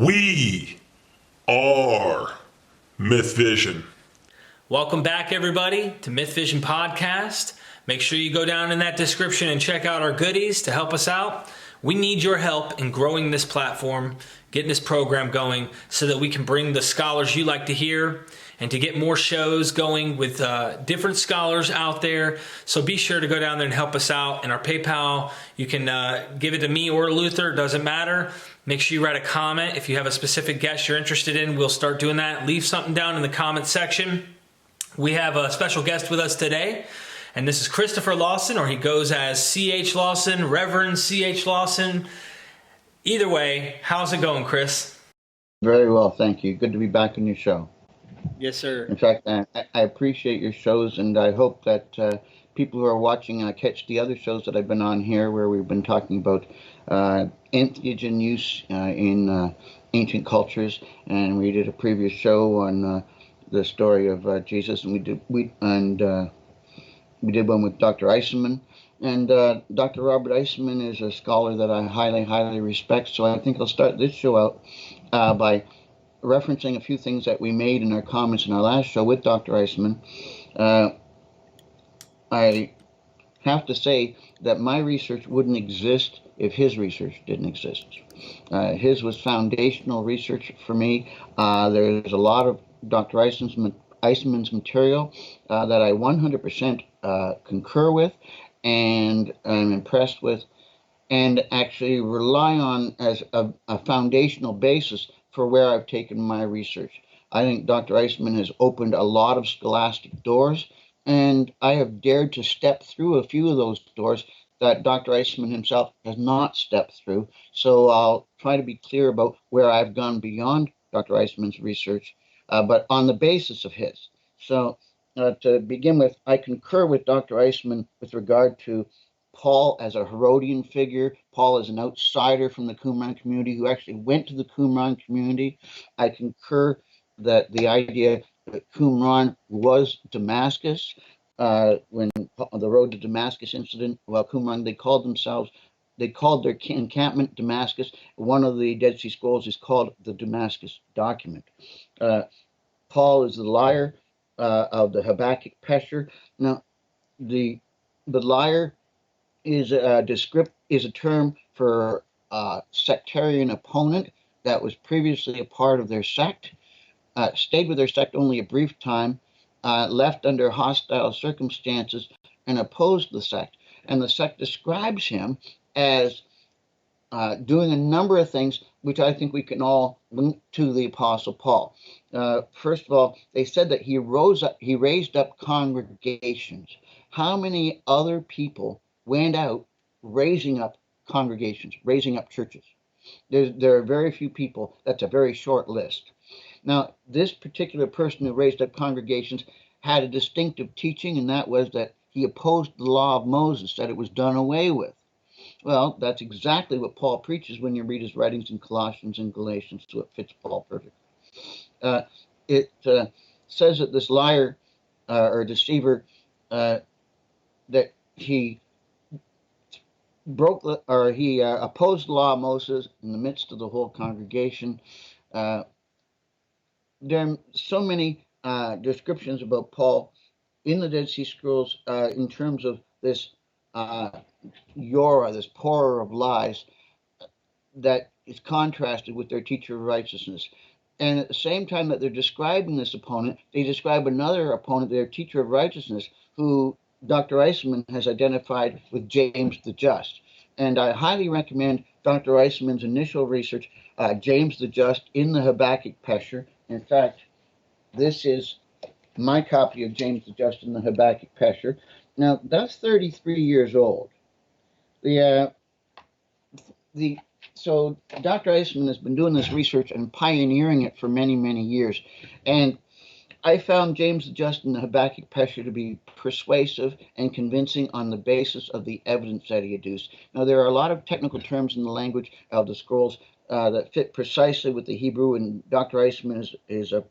We are Myth Vision. Welcome back, everybody, to Myth Vision Podcast. Make sure you go down in that description and check out our goodies to help us out. We need your help in growing this platform, getting this program going so that we can bring the scholars you like to hear and to get more shows going with different scholars out there. So be sure to go down there and help us out. In our PayPal, you can give it to me or Luther, doesn't matter. Make sure you write a comment. If you have a specific guest you're interested in, we'll start doing that. Leave something down in the comment section. We have a special guest with us today, and this is Christopher Lawson, or he goes as C.H. Lawson, Reverend C.H. Lawson. Either way, how's it going, Chris? Very well, thank you. Good to be back on your show. Yes, sir. In fact, I appreciate your shows, and I hope that people who are watching catch the other shows that I've been on here where we've been talking about entheogen use in ancient cultures, and we did a previous show on the story of Jesus, and we did one with Dr. Eisenman, and Dr. Robert Eisenman is a scholar that I highly respect. So I think I'll start this show out by referencing a few things that we made in our comments in our last show with Dr. Eisenman. I have to say that my research wouldn't exist if his research didn't exist. His was foundational research for me. There's a lot of Dr. Eisenman's material that I 100% concur with and am impressed with, and actually rely on as a foundational basis for where I've taken my research. I think Dr. Eisenman has opened a lot of scholastic doors, and I have dared to step through a few of those doors that Dr. Eisenman himself has not stepped through. So I'll try to be clear about where I've gone beyond Dr. Eisenman's research, but on the basis of his. So to begin with, I concur with Dr. Eisenman with regard to Paul as a Herodian figure, Paul as an outsider from the Qumran community who actually went to the Qumran community. I concur that the idea that Qumran was Damascus. When the road to Damascus incident, well, Qumran, they called their encampment Damascus. One of the Dead Sea Scrolls is called the Damascus document. Paul is the liar of the Habakkuk Pesher. Now, the liar is a term for a sectarian opponent that was previously a part of their sect, stayed with their sect only a brief time, left under hostile circumstances, and opposed the sect. And the sect describes him as doing a number of things which I think we can all link to the Apostle Paul. First of all, they said that he raised up congregations. How many other people went out raising up congregations, raising up churches? There are very few people. That's a very short list. Now, this particular person who raised up congregations had a distinctive teaching, and that was that he opposed the law of Moses, that it was done away with. Well, that's exactly what Paul preaches when you read his writings in Colossians and Galatians, so it fits Paul perfectly. It says that this liar or deceiver, that he opposed the law of Moses in the midst of the whole congregation. There are so many descriptions about Paul in the Dead Sea Scrolls in terms of this this pourer of lies, that is contrasted with their teacher of righteousness. And at the same time that they're describing this opponent, they describe another opponent, their teacher of righteousness, who Dr. Eisenman has identified with James the Just. And I highly recommend Dr. Eisenman's initial research, James the Just in the Habakkuk Pesher. In fact, this is my copy of James the Just in the Habakkuk Pesher. Now, that's 33 years old. So Dr. Eisenman has been doing this research and pioneering it for many, many years. And I found James the Just in the Habakkuk Pesher to be persuasive and convincing on the basis of the evidence that he adduced. Now, there are a lot of technical terms in the language of the scrolls that fit precisely with the Hebrew, and Dr. Eisenman is a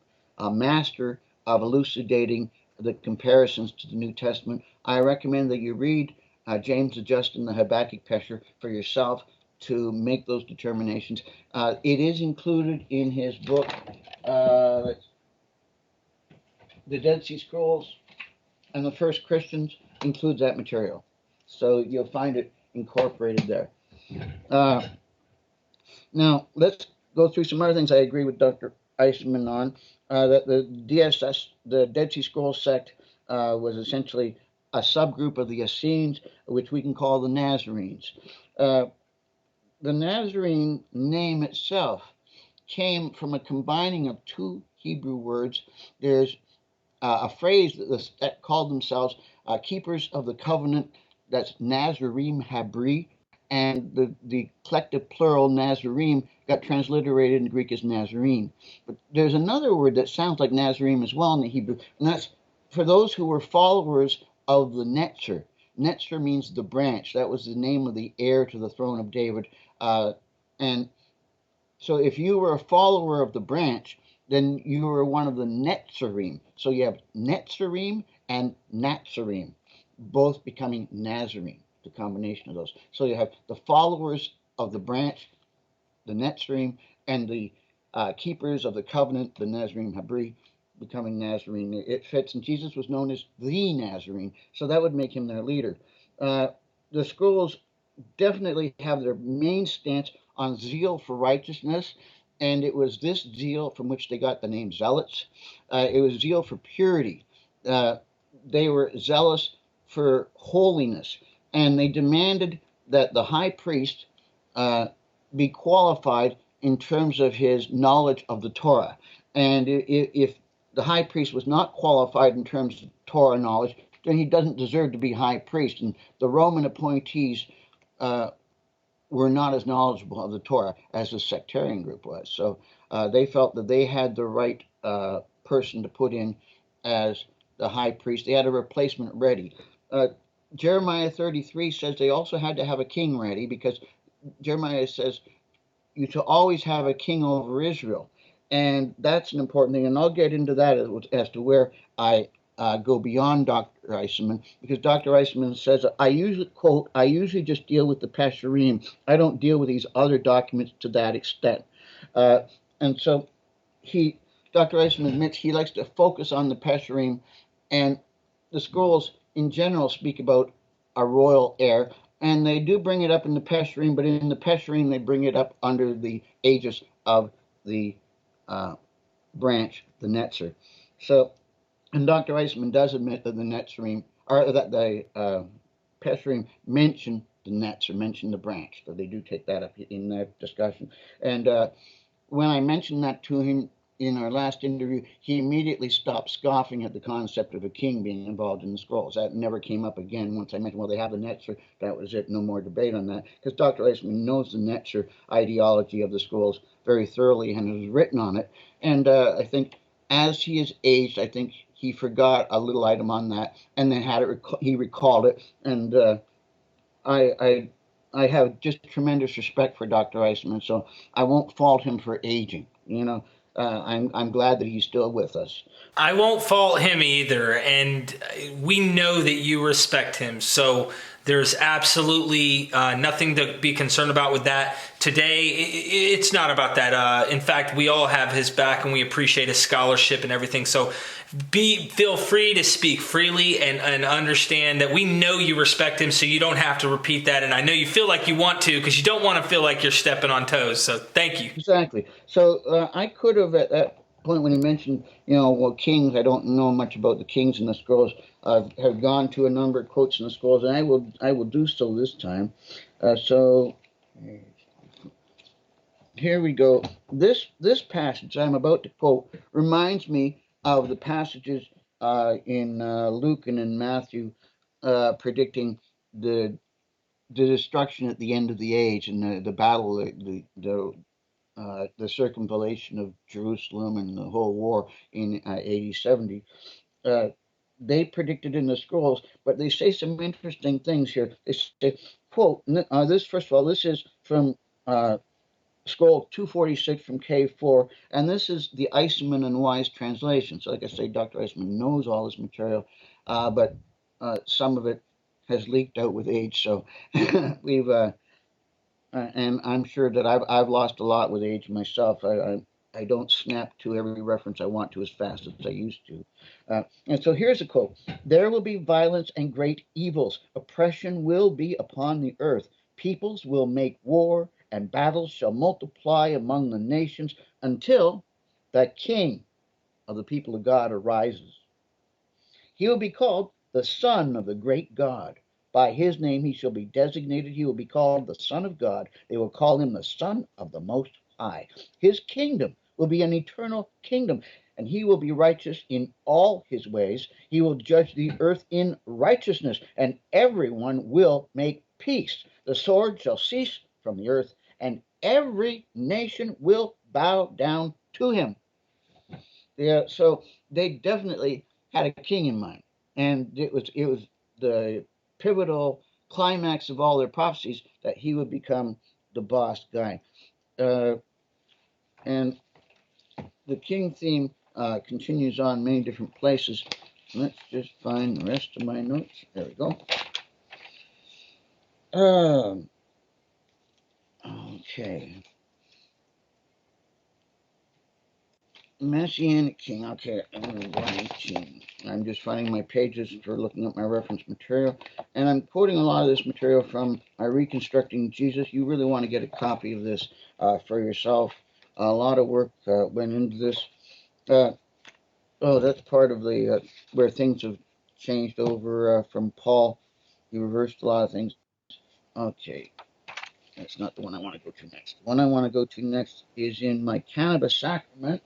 master of elucidating the comparisons to the New Testament. I recommend that you read James the Just in the Habakkuk Pesher for yourself to make those determinations. It is included in his book, The Dead Sea Scrolls and the First Christians includes that material. So you'll find it incorporated there. Now, let's go through some other things I agree with Dr. Eisman on. That the DSS, the Dead Sea Scrolls sect, was essentially a subgroup of the Essenes, which we can call the Nazarenes. The Nazarene name itself came from a combining of two Hebrew words. There's a phrase that called themselves keepers of the covenant, that's Nazarim Habri, and the collective plural Nazarim got transliterated in Greek as Nazarene. But there's another word that sounds like Nazarim as well in the Hebrew, and that's for those who were followers of the Netzer. Netzer means the branch. That was the name of the heir to the throne of David. And so if you were a follower of the branch, then you were one of the Netzarim. So you have Netzarim and Natzarim, both becoming Nazarene, the combination of those. So you have the followers of the branch, the Netzarim, and the keepers of the covenant, the Nazarim Habri, becoming Nazarene. It fits, and Jesus was known as the Nazarene, so that would make him their leader. The scrolls definitely have their main stance on zeal for righteousness, and it was this zeal from which they got the name zealots. It was zeal for purity. They were zealous for holiness, and they demanded that the high priest be qualified in terms of his knowledge of the Torah. And if the high priest was not qualified in terms of Torah knowledge, then he doesn't deserve to be high priest. And the Roman appointees were not as knowledgeable of the Torah as the sectarian group was. So they felt that they had the right person to put in as the high priest. They had a replacement ready. Jeremiah 33 says they also had to have a king ready, because Jeremiah says you to always have a king over Israel. And that's an important thing. And I'll get into that as to where I go beyond Dr. Eisman, because Dr. Eisman says, I usually just deal with the Pesharim. I don't deal with these other documents to that extent. And so Dr. Eisman admits he likes to focus on the Pesharim, and the scrolls in general speak about a royal heir, and they do bring it up in the Pesharim, but in the Pesharim they bring it up under the aegis of the branch, the Netzer. So, and Dr. Eisman does admit that the Netzarim, or that the Pesharim mention the Netzer, mention the branch. So they do take that up in their discussion. And when I mentioned that to him in our last interview, he immediately stopped scoffing at the concept of a king being involved in the scrolls. That never came up again once I mentioned, well, they have the Netzer. That was it. No more debate on that. Because Dr. Eisman knows the Netzer ideology of the scrolls very thoroughly and has written on it. And I think as he has aged, I think he forgot a little item on that, and then he recalled it. And I have just tremendous respect for Dr. Eisman, so I won't fault him for aging. I'm glad that he's still with us. I won't fault him either, and we know that you respect him, so there's absolutely nothing to be concerned about with that. Today, it's not about that. In fact, we all have his back, and we appreciate his scholarship and everything, so feel free to speak freely and understand that we know you respect him, so you don't have to repeat that, and I know you feel like you want to, because you don't want to feel like you're stepping on toes, so thank you. Exactly. So I could have, at that point when he mentioned, kings, I don't know much about the kings in the scrolls. I have gone to a number of quotes in the scrolls, and I will do so this time. So here we go. This passage I'm about to quote reminds me of the passages in Luke and in Matthew predicting the destruction at the end of the age and the battle, the circumvallation of Jerusalem and the whole war in AD 70. They predicted in the scrolls, but they say some interesting things here. They say, quote, this, first of all, this is from scroll 246 from K4, and this is the Eisman and Wise translation. So like I say, Dr. Eisman knows all this material, but some of it has leaked out with age, so we've And I'm sure that I've lost a lot with age myself. I don't snap to every reference I want to as fast as I used to. And so here's a quote: "There will be violence and great evils. Oppression will be upon the earth. Peoples will make war, and battles shall multiply among the nations until the King of the people of God arises. He will be called the Son of the great God. By his name he shall be designated. He will be called the Son of God. They will call him the Son of the Most High. His kingdom will be an eternal kingdom, and he will be righteous in all his ways. He will judge the earth in righteousness, and everyone will make peace. The sword shall cease from the earth, and every nation will bow down to him." Yeah, so they definitely had a king in mind, and it was the pivotal climax of all their prophecies that he would become the boss guy. Uh, and the king theme continues on many different places. Let's just find the rest of my notes. There we go. Okay. Messianic King. Okay, I'm just finding my pages for looking at my reference material, and I'm quoting a lot of this material from my Reconstructing Jesus. You really want to get a copy of this for yourself. A lot of work went into this. Oh, that's part of the where things have changed over from Paul. He reversed a lot of things. Okay, that's not the one I want to go to next. The one I want to go to next is in my Cannabis Sacrament,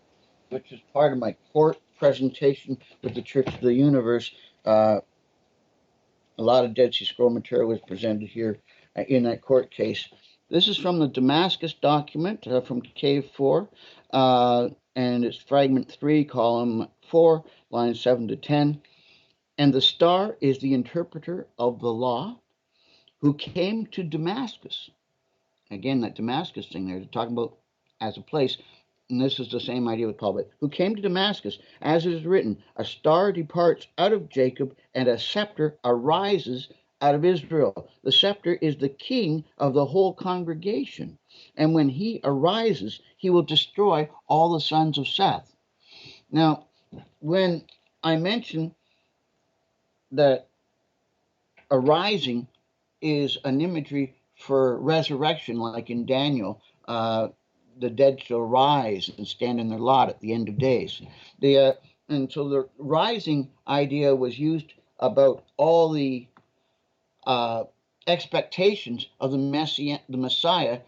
which is part of my court presentation with the Church of the Universe. A lot of Dead Sea Scroll material was presented here in that court case. This is from the Damascus document from Cave 4, and it's fragment 3, column 4, lines 7 to 10. "And the star is the interpreter of the law who came to Damascus." Again, that Damascus thing there, to talk about as a place. And this is the same idea with Paul, but "who came to Damascus, as it is written, a star departs out of Jacob, and a scepter arises out of Israel. The scepter is the king of the whole congregation. And when he arises, he will destroy all the sons of Seth." Now, when I mention that arising is an imagery for resurrection, like in Daniel, the dead shall rise and stand in their lot at the end of days. And so the rising idea was used about all the expectations of the Messiah.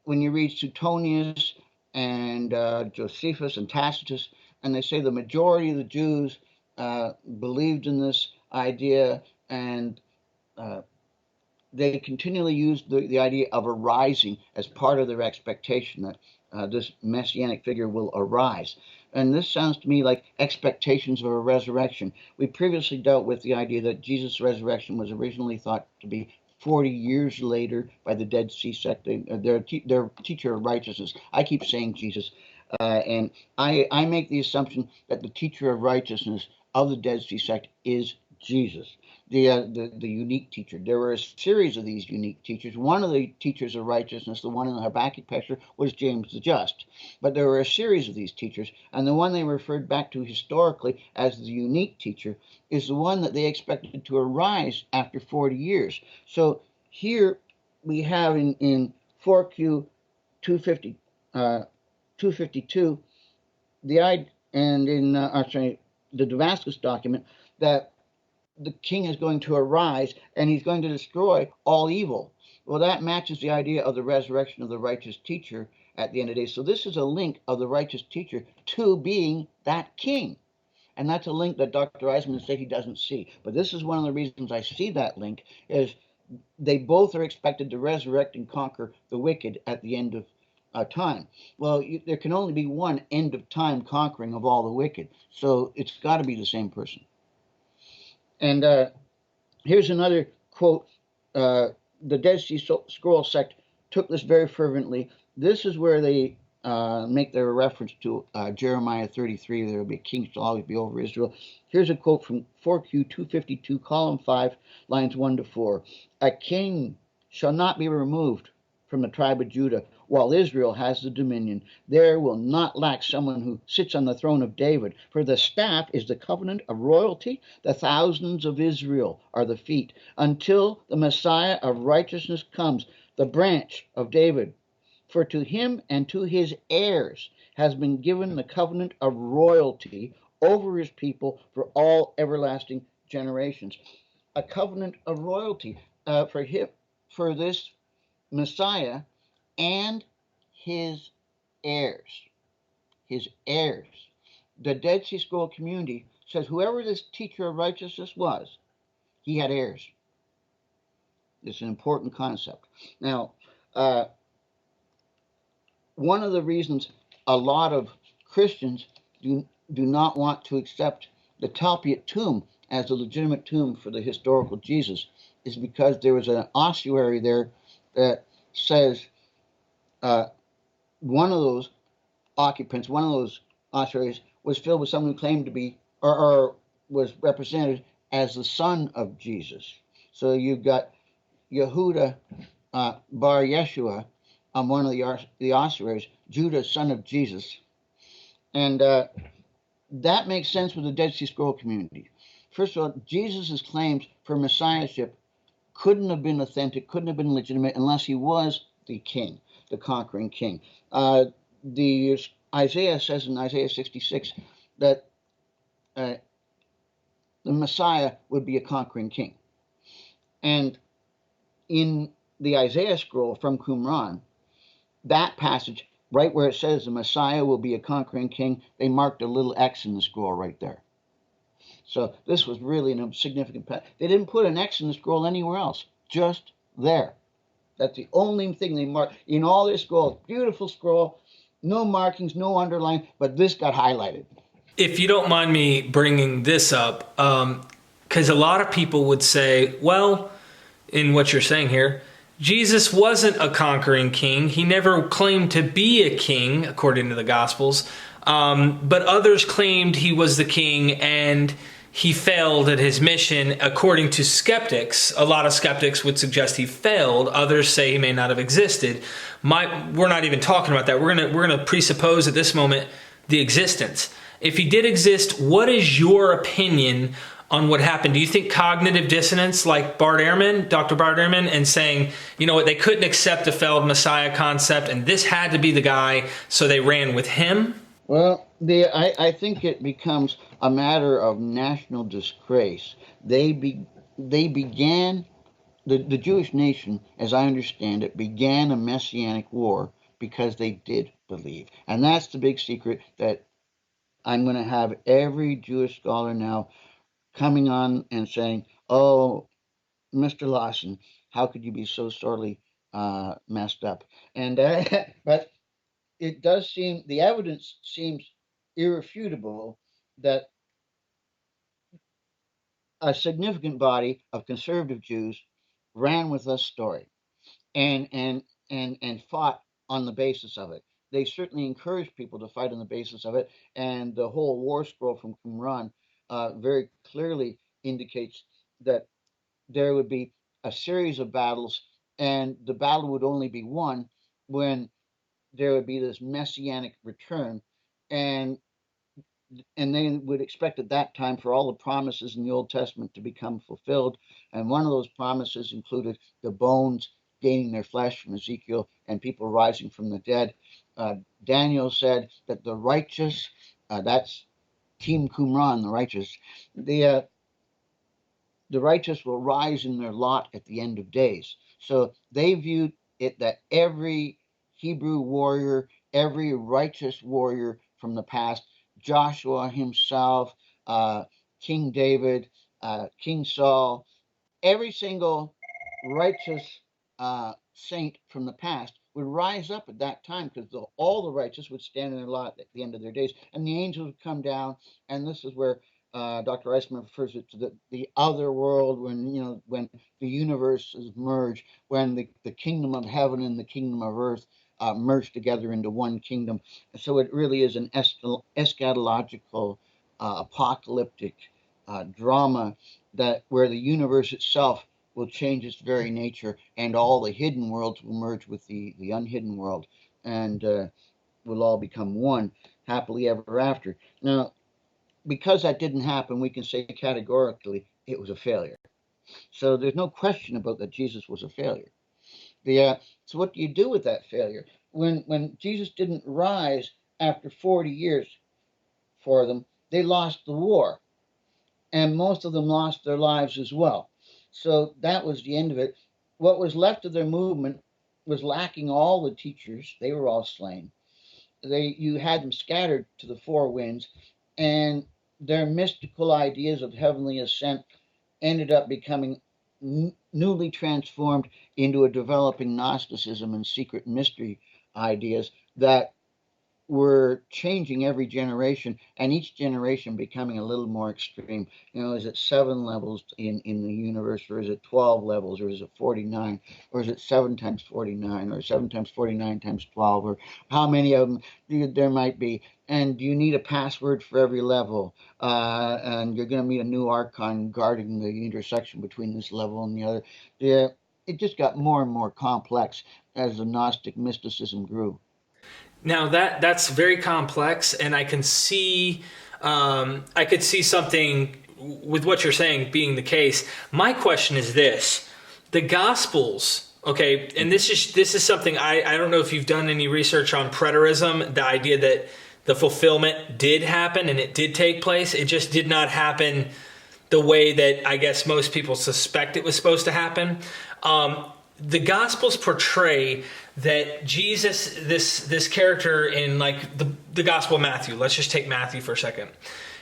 When you read Suetonius and Josephus and Tacitus, and they say the majority of the Jews believed in this idea, and they continually used the idea of arising as part of their expectation that this messianic figure will arise. And this sounds to me like expectations of a resurrection. We previously dealt with the idea that Jesus' resurrection was originally thought to be 40 years later by the Dead Sea sect, their teacher of righteousness. I keep saying Jesus, and I make the assumption that the teacher of righteousness of the Dead Sea sect is Jesus, the unique teacher. There were a series of these unique teachers. One of the teachers of righteousness, the one in the Habakkuk picture, was James the Just. But there were a series of these teachers, and the one they referred back to historically as the unique teacher is the one that they expected to arise after 40 years. So here we have in 4Q 250, 252, and in the Damascus document, that the king is going to arise and he's going to destroy all evil. Well, that matches the idea of the resurrection of the righteous teacher at the end of the day. So this is a link of the righteous teacher to being that king. And that's a link that Dr. Eisman said he doesn't see. But this is one of the reasons I see that link, is they both are expected to resurrect and conquer the wicked at the end of time. Well, there can only be one end of time conquering of all the wicked. So it's got to be the same person. And here's another quote. The Dead Sea Scroll sect took this very fervently. This is where they make their reference to Jeremiah 33. There will be a king shall always be over Israel. Here's a quote from 4Q 252, column 5, lines 1 to 4. "A king shall not be removed from the tribe of Judah, while Israel has the dominion. There will not lack someone who sits on the throne of David. For the staff is the covenant of royalty, the thousands of Israel are the feet, until the Messiah of righteousness comes, the branch of David. For to him and to his heirs has been given the covenant of royalty over his people for all everlasting generations. A covenant of royalty for him, for this Messiah and his heirs. His heirs. The Dead Sea Scroll community says whoever this teacher of righteousness was, he had heirs. It's an important concept. Now, one of the reasons a lot of Christians do not want to accept the Talpiot tomb as a legitimate tomb for the historical Jesus is because there was an ossuary there that says one of those occupants, one of those ossuaries, was filled with someone who claimed to be or was represented as the son of Jesus. So you've got Yehuda Bar Yeshua on one of the ossuaries, Judah, son of Jesus. And that makes sense with the Dead Sea Scroll community. First of all, Jesus' claims for messiahship couldn't have been authentic, couldn't have been legitimate unless he was the king, the conquering king. The Isaiah says in Isaiah 66 that the Messiah would be a conquering king. And in the Isaiah scroll from Qumran, that passage, right where it says the Messiah will be a conquering king, they marked a little X in the scroll right there. So this was really a significant passage. They didn't put an X in the scroll anywhere else, just there. That's the only thing they marked in all this scroll. Beautiful scroll, no markings, no underline, but this got highlighted. If you don't mind me bringing this up, because a lot of people would say, well, in what you're saying here, Jesus wasn't a conquering king. He never claimed to be a king, according to the Gospels. But others claimed he was the king and he failed at his mission. According to skeptics, a lot of skeptics would suggest he failed. Others say he may not have existed. We're not even talking about that. We're gonna presuppose at this moment the existence. If he did exist, what is your opinion on what happened? Do you think cognitive dissonance, like Dr. Bart Ehrman, and saying, you know what, they couldn't accept the failed Messiah concept, and this had to be the guy, so they ran with him? Well, I think it becomes a matter of national disgrace. They began, the Jewish nation, as I understand it, began a messianic war because they did believe. And that's the big secret that I'm going to have every Jewish scholar now coming on and saying, oh, Mr. Lawson, how could you be so sorely messed up? And but it does seem, the evidence seems irrefutable that a significant body of conservative Jews ran with this story and fought on the basis of it. They certainly encouraged people to fight on the basis of it, and the whole war scroll from Qumran very clearly indicates that there would be a series of battles, and the battle would only be won when there would be this messianic return, and they would expect at that time for all the promises in the Old Testament to become fulfilled. And one of those promises included the bones gaining their flesh from Ezekiel and people rising from the dead. Daniel said that the righteous, that's Team Qumran, the righteous, the righteous will rise in their lot at the end of days. So they viewed it that every Hebrew warrior, every righteous warrior from the past, Joshua himself, King David, King Saul, every single righteous saint from the past would rise up at that time because all the righteous would stand in their lot at the end of their days, and the angels would come down. And this is where Dr. Eisman refers it to the other world, when the universes merge, when the kingdom of heaven and the kingdom of earth merge together into one kingdom. So it really is an eschatological, apocalyptic drama that where the universe itself will change its very nature, and all the hidden worlds will merge with the unhidden world, and will all become one, happily ever after. Now, because that didn't happen, we can say categorically it was a failure. So there's no question about that Jesus was a failure. So what do you do with that failure? When Jesus didn't rise after 40 years for them, they lost the war, and most of them lost their lives as well. So that was the end of it. What was left of their movement was lacking all the teachers. They were all slain. You had them scattered to the four winds, and their mystical ideas of heavenly ascent ended up becoming newly transformed into a developing Gnosticism and secret mystery ideas that were changing every generation, and each generation becoming a little more extreme. Is it 7 levels in the universe, or is it 12 levels, or is it 49, or is it 7 times 49, or 7 times 49 times 12, or how many of them there might be? And you need a password for every level, and you're going to meet a new archon guarding the intersection between this level and the other. It just got more and more complex as the Gnostic mysticism grew. Now that's very complex, and I can see, I could see something with what you're saying being the case. My question is this: the Gospels, okay, and this is something I don't know if you've done any research on preterism, the idea that the fulfillment did happen and it did take place. It just did not happen the way that I guess most people suspect it was supposed to happen. The Gospels portray that Jesus, this character in like the Gospel of Matthew, let's just take Matthew for a second.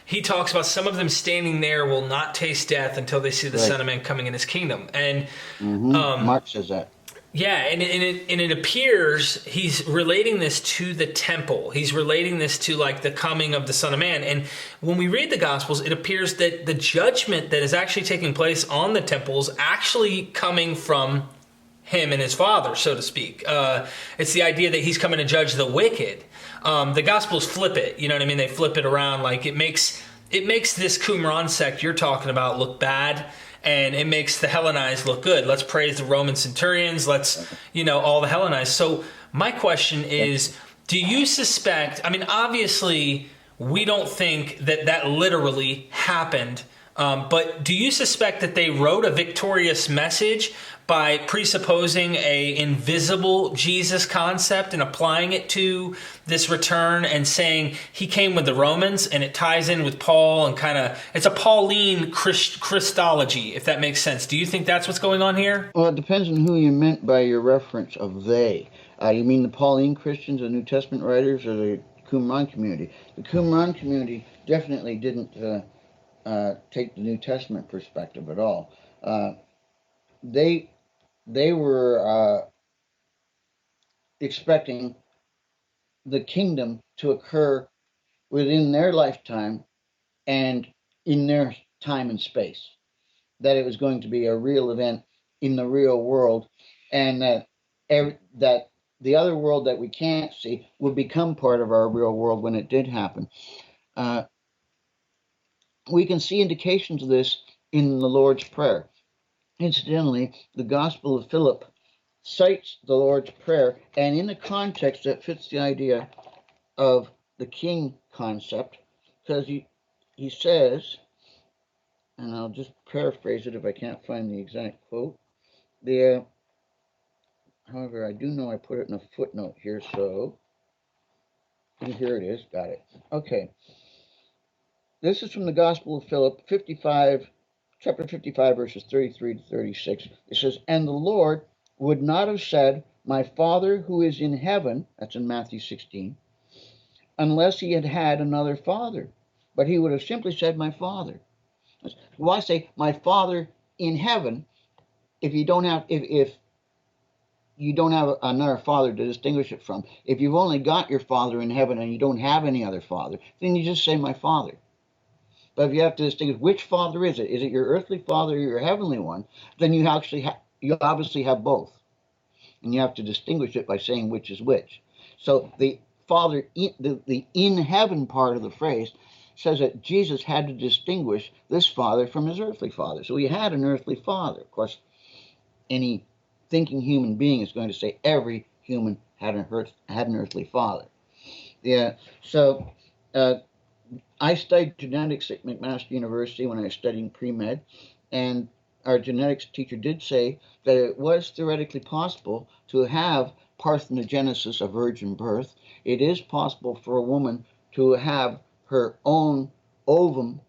He talks about some of them standing there will not taste death until they see the Son of Man coming in his kingdom. And Mark says that. Yeah, and it appears he's relating this to the temple. He's relating this to like the coming of the Son of Man. And when we read the Gospels, it appears that the judgment that is actually taking place on the temple is actually coming from him and his Father, so to speak. It's the idea that he's coming to judge the wicked. The Gospels flip it, you know what I mean? They flip it around. Like it makes this Qumran sect you're talking about look bad, and it makes the Hellenized look good. Let's praise the Roman centurions. Let's, all the Hellenized. So my question is, do you suspect, I mean, obviously we don't think that literally happened, but do you suspect that they wrote a victorious message by presupposing a invisible Jesus concept and applying it to this return and saying he came with the Romans, and it ties in with Paul and kind of, it's a Pauline Christology, if that makes sense. Do you think that's what's going on here? Well, it depends on who you meant by your reference of they. You mean the Pauline Christians, the New Testament writers, or the Qumran community? The Qumran community definitely didn't take the New Testament perspective at all. They were expecting the kingdom to occur within their lifetime and in their time and space, that it was going to be a real event in the real world, and that the other world that we can't see would become part of our real world when it did happen. We can see indications of this in the Lord's Prayer. Incidentally, the Gospel of Philip cites the Lord's Prayer, and in a context that fits the idea of the king concept, because he says, and I'll just paraphrase it if I can't find the exact quote. However, I do know I put it in a footnote here, so here it is. Got it. Okay. This is from the Gospel of Philip, chapter 55, verses 33 to 36. It says, "And the Lord would not have said, 'My Father who is in heaven,'" that's in Matthew 16, "unless he had had another father. But he would have simply said, 'My Father.'" Why say, "My Father in heaven," if you don't have another father to distinguish it from? If you've only got your Father in heaven and you don't have any other father, then you just say, "My Father." But if you have to distinguish which father is it your earthly father or your heavenly one, then you obviously have both, and you have to distinguish it by saying which is which. So the Father, the in heaven part of the phrase says that Jesus had to distinguish this father from his earthly father. So he had an earthly father. Of course, any thinking human being is going to say every human had an earthly father. Yeah. So I studied genetics at McMaster University when I was studying pre-med, and our genetics teacher did say that it was theoretically possible to have parthenogenesis, a virgin birth. It is possible for a woman to have her own ovum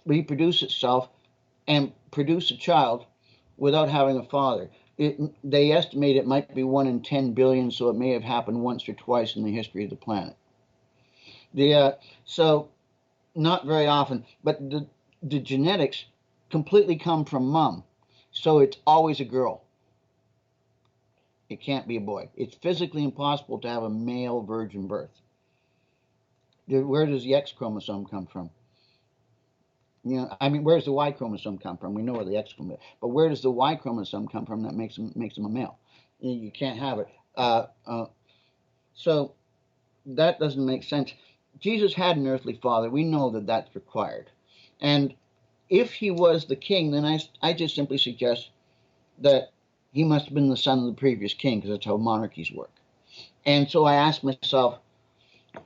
reproduce itself and produce a child without having a father. They estimate it might be 1 in 10 billion, so it may have happened once or twice in the history of the planet. So not very often, but the genetics completely come from mom, so it's always a girl. It can't be a boy. It's physically impossible to have a male virgin birth. Where does the X chromosome come from? Where's the Y chromosome come from? We know where the X chromosome is, but where does the Y chromosome come from that makes him a male? You can't have it. So that doesn't make sense. Jesus had an earthly father. We know that that's required. And if he was the king, then I just simply suggest that he must have been the son of the previous king, because that's how monarchies work. And so I asked myself,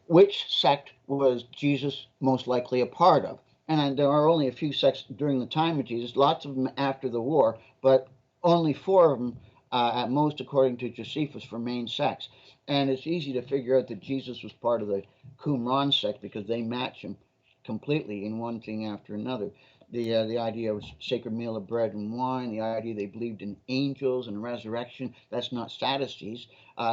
which sect was Jesus most likely a part of? And there are only a few sects during the time of Jesus, lots of them after the war, but only 4 of them at most, according to Josephus, for main sects. And it's easy to figure out that Jesus was part of the Qumran sect because they match him completely in one thing after another. The idea of sacred meal of bread and wine, the idea they believed in angels and resurrection, that's not Sadducees.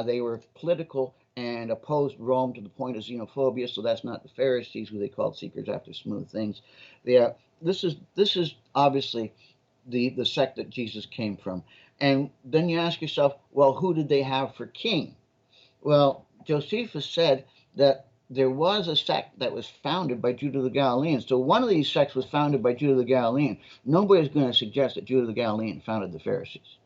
They were political and opposed Rome to the point of xenophobia, so that's not the Pharisees, who they called seekers after smooth things. This is obviously the sect that Jesus came from. And then you ask yourself, well, who did they have for king? Well, Josephus said that there was a sect that was founded by Judah the Galilean. So one of these sects was founded by Judah the Galilean. Nobody's going to suggest that Judah the Galilean founded the Pharisees.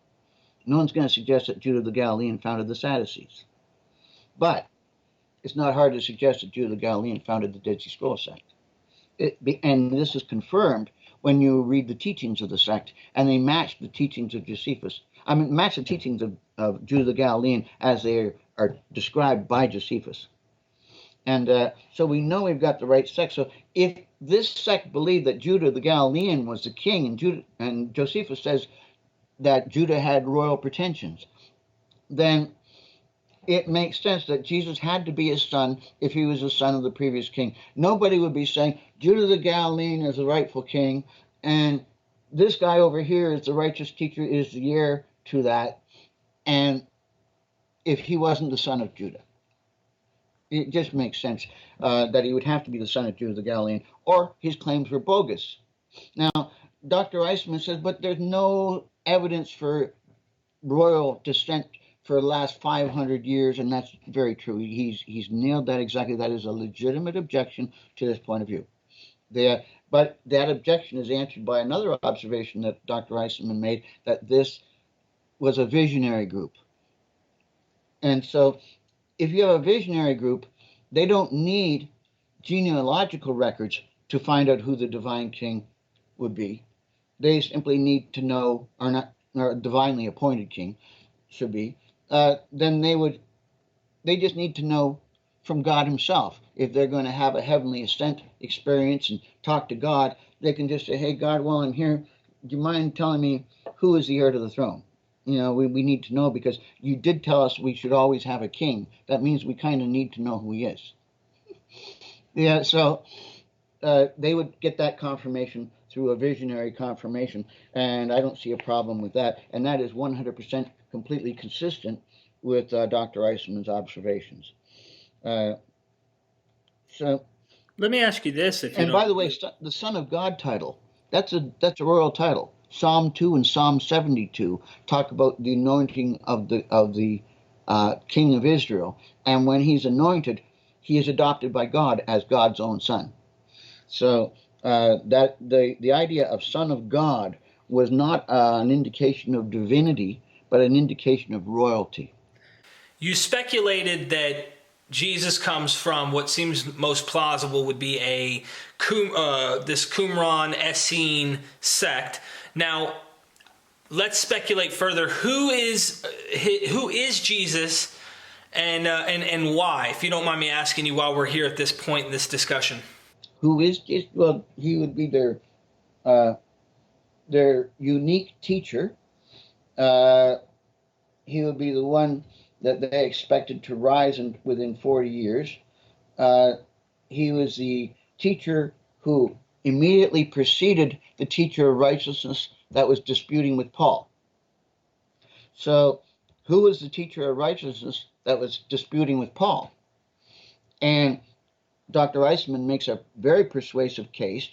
No one's going to suggest that Judah the Galilean founded the Sadducees. But it's not hard to suggest that Judah the Galilean founded the Dead Sea Scrolls sect. And this is confirmed when you read the teachings of the sect, and they match the teachings of Josephus. Match the teachings of Judah the Galilean as they are described by Josephus. And so we know we've got the right sect. So if this sect believed that Judah the Galilean was the king, and Josephus says that Judah had royal pretensions, then it makes sense that Jesus had to be his son if he was the son of the previous king. Nobody would be saying Judah the Galilean is the rightful king, and this guy over here is the righteous teacher, is the heir to that, and if he wasn't the son of Judah. It just makes sense that he would have to be the son of Judah the Galilean, or his claims were bogus. Now, Dr. Eisman says, but there's no evidence for royal descent for the last 500 years, and that's very true. He's nailed that exactly. That is a legitimate objection to this point of view. But that objection is answered by another observation that Dr. Eisman made, that this was a visionary group. And so if you have a visionary group, they don't need genealogical records to find out who the divine king would be. They simply need to know, or divinely appointed king should be. Then they just need to know from God himself. If they're going to have a heavenly ascent experience and talk to God, they can just say, hey, God, while I'm here, do you mind telling me who is the heir to the throne? We need to know, because you did tell us we should always have a king. That means we kind of need to know who he is. So they would get that confirmation through a visionary confirmation, and I don't see a problem with that. And that is 100% completely consistent with Dr. Eisman's observations. So, let me ask you this: by the way, the Son of God title, that's a royal title. Psalm 2 and Psalm 72 talk about the anointing of the King of Israel, and when he's anointed, he is adopted by God as God's own son. So that the idea of Son of God was not an indication of divinity, but an indication of royalty. You speculated that Jesus comes from what seems most plausible would be this Qumran Essene sect. Now, let's speculate further. Who is Jesus, and why? If you don't mind me asking you, while we're here at this point in this discussion. Who is Jesus? Well, he would be their unique teacher. He would be the one that they expected to rise within 40 years. He was the teacher who immediately preceded the teacher of righteousness that was disputing with Paul. So, who was the teacher of righteousness that was disputing with Paul? And Dr. Eisman makes a very persuasive case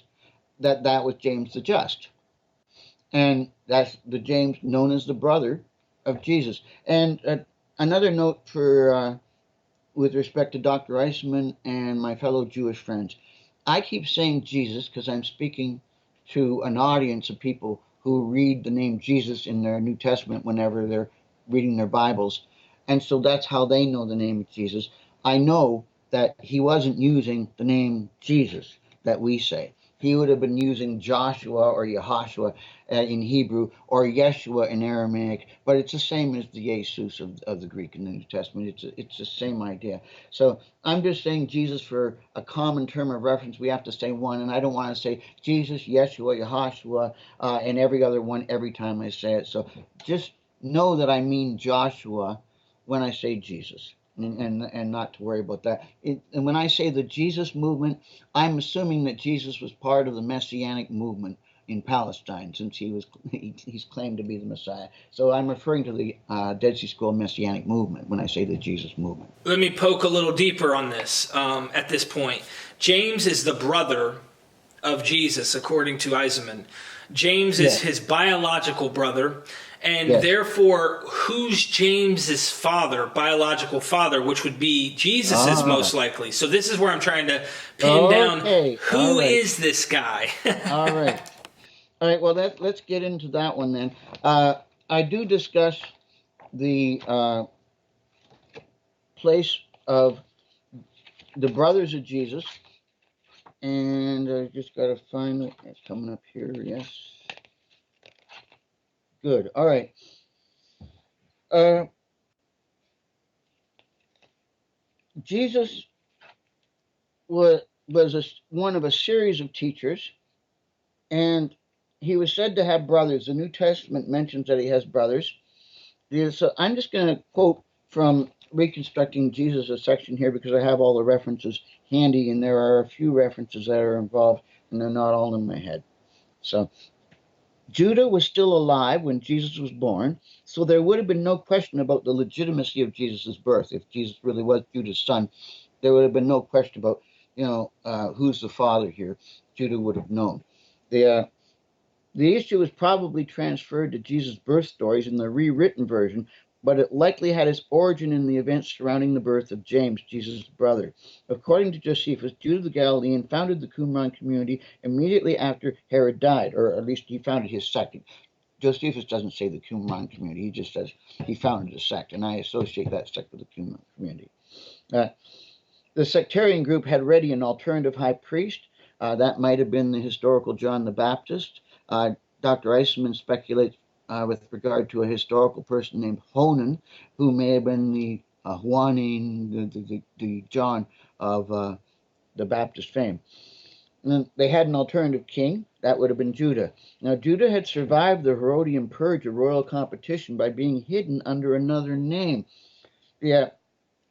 that that was James the Just. And that's the James known as the brother of Jesus. And another note for with respect to Dr. Eisman and my fellow Jewish friends, I keep saying Jesus because I'm speaking to an audience of people who read the name Jesus in their New Testament whenever they're reading their Bibles. And so that's how they know the name of Jesus. I know that he wasn't using the name Jesus that we say. He would have been using Joshua or Yehoshua in Hebrew, or Yeshua in Aramaic, but it's the same as the Jesus of the Greek in the New Testament. It's the same idea. So I'm just saying Jesus for a common term of reference. We have to say one, and I don't want to say Jesus, Yeshua, Yehoshua, and every other one every time I say it. So just know that I mean Joshua when I say Jesus. And not to worry about that. And when I say the Jesus movement, I'm assuming that Jesus was part of the Messianic movement in Palestine, since he's claimed to be the Messiah. So I'm referring to the Dead Sea Scroll Messianic movement when I say the Jesus movement. Let me poke a little deeper on this at this point. James is the brother of Jesus, according to Eisman. James is his biological brother. And therefore, who's James's father, biological father, which would be Jesus's most likely? So this is where I'm trying to pin down who is this guy. All right. Well, let's get into that one then. I do discuss the place of the brothers of Jesus, and I just got to find it. It's coming up here. Yes. Good. All right. Jesus was one of a series of teachers, and he was said to have brothers. The New Testament mentions that he has brothers. So I'm just going to quote from Reconstructing Jesus, a section here, because I have all the references handy, and there are a few references that are involved, and they're not all in my head. So Judah was still alive when Jesus was born, so there would have been no question about the legitimacy of Jesus' birth. If Jesus really was Judah's son, there would have been no question about, who's the father here. Judah would have known. The issue was probably transferred to Jesus' birth stories in the rewritten version, but it likely had its origin in the events surrounding the birth of James, Jesus' brother. According to Josephus, Judah the Galilean founded the Qumran community immediately after Herod died, or at least he founded his sect. Josephus doesn't say the Qumran community, he just says he founded a sect, and I associate that sect with the Qumran community. The sectarian group had ready an alternative high priest. That might have been the historical John the Baptist. Dr. Eisman speculates with regard to a historical person named Honan, who may have been the Juanin, the John of the Baptist fame. And then they had an alternative king. That would have been Judah. Now, Judah had survived the Herodian purge, a royal competition, by being hidden under another name. Yeah,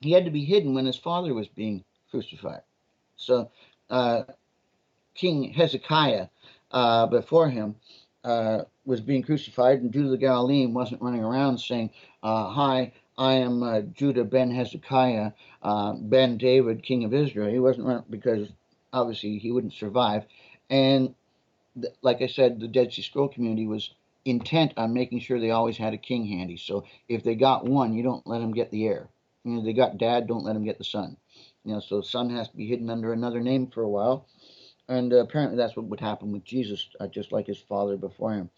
he had to be hidden when his father was being crucified. So King Hezekiah, before him, was being crucified, and Judah the Galilean wasn't running around saying, hi, I am Judah ben Hezekiah, ben David, king of Israel. He wasn't running, because obviously he wouldn't survive. And like I said, the Dead Sea Scroll community was intent on making sure they always had a king handy. So if they got one, you don't let them get the heir. They got dad, don't let them get the son. So the son has to be hidden under another name for a while. And apparently that's what would happen with Jesus, just like his father before him.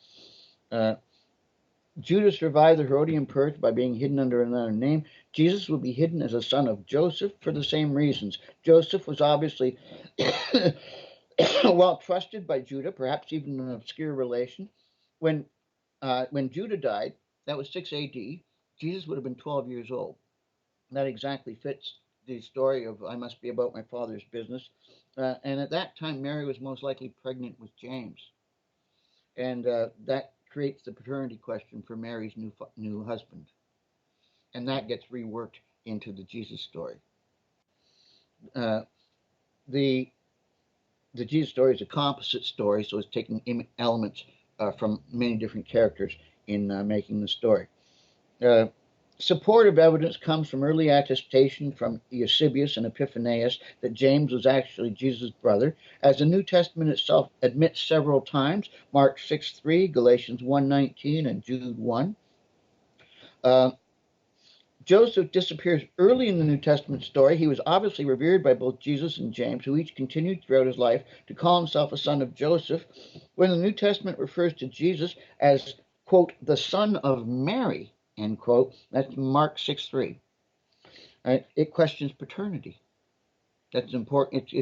Judah survived the Herodian purge by being hidden under another name. Jesus would be hidden as a son of Joseph for the same reasons. Joseph was obviously well trusted by Judah, perhaps even an obscure relation. When when Judah died, that was 6 AD, Jesus would have been 12 years old. That exactly fits the story of I must be about my father's business. And at that time, Mary was most likely pregnant with James. And that creates the paternity question for Mary's new husband. And that gets reworked into the Jesus story. Uh, the Jesus story is a composite story, so it's taking elements from many different characters in making the story. Supportive evidence comes from early attestation from Eusebius and Epiphanius that James was actually Jesus' brother, as the New Testament itself admits several times, Mark 6:3, Galatians 1:19, and Jude 1. Joseph disappears early in the New Testament story. He was obviously revered by both Jesus and James, who each continued throughout his life to call himself a son of Joseph. When the New Testament refers to Jesus as, quote, the son of Mary, end quote, that's Mark 6:3. Right? It questions paternity. That's important.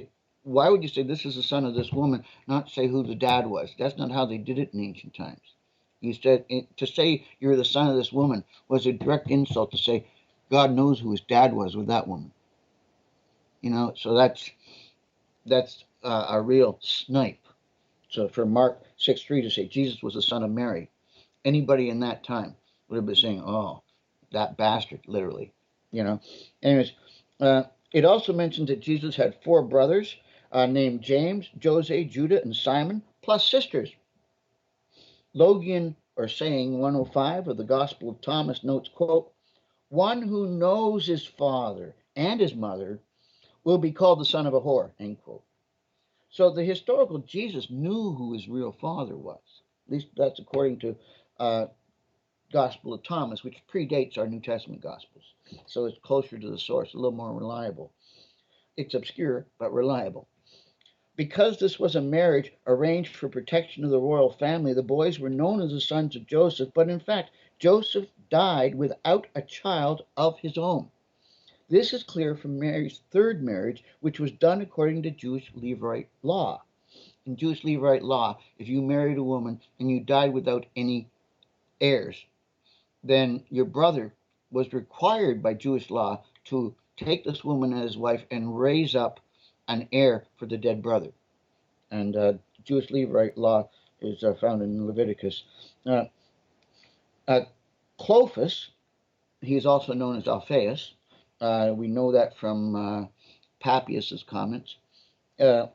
Why would you say this is the son of this woman, not say who the dad was? That's not how they did it in ancient times. You said to say you're the son of this woman was a direct insult to say God knows who his dad was with that woman. So that's a real snipe. So for Mark 6:3 to say Jesus was the son of Mary, anybody in that time would have been saying, "Oh, that bastard," literally. Anyways, it also mentions that Jesus had four brothers named James, Jose, Judah, and Simon, plus sisters. Logian, or saying 105 of the Gospel of Thomas, notes, quote, one who knows his father and his mother will be called the son of a whore, end quote. So the historical Jesus knew who his real father was. At least that's according to Gospel of Thomas, which predates our New Testament Gospels. So it's closer to the source, a little more reliable. It's obscure, but reliable. Because this was a marriage arranged for protection of the royal family, the boys were known as the sons of Joseph, but in fact, Joseph died without a child of his own. This is clear from Mary's third marriage, which was done according to Jewish Levirate law. In Jewish Levirate law, if you married a woman and you died without any heirs, then your brother was required by Jewish law to take this woman as his wife and raise up an heir for the dead brother. And Jewish Levirate law is found in Leviticus. Clopas, he is also known as Alphaeus. We know that from Papias's comments.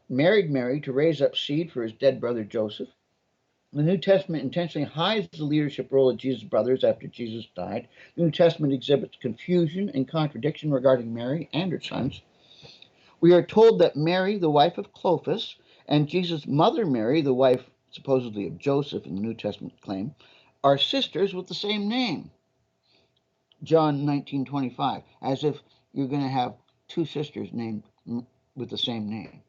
Married Mary to raise up seed for his dead brother Joseph. The New Testament intentionally hides the leadership role of Jesus' brothers after Jesus died. The New Testament exhibits confusion and contradiction regarding Mary and her sons. We are told that Mary, the wife of Clopas, and Jesus' mother Mary, the wife supposedly of Joseph in the New Testament claim, are sisters with the same name. John 19:25, as if you're going to have two sisters named with the same name.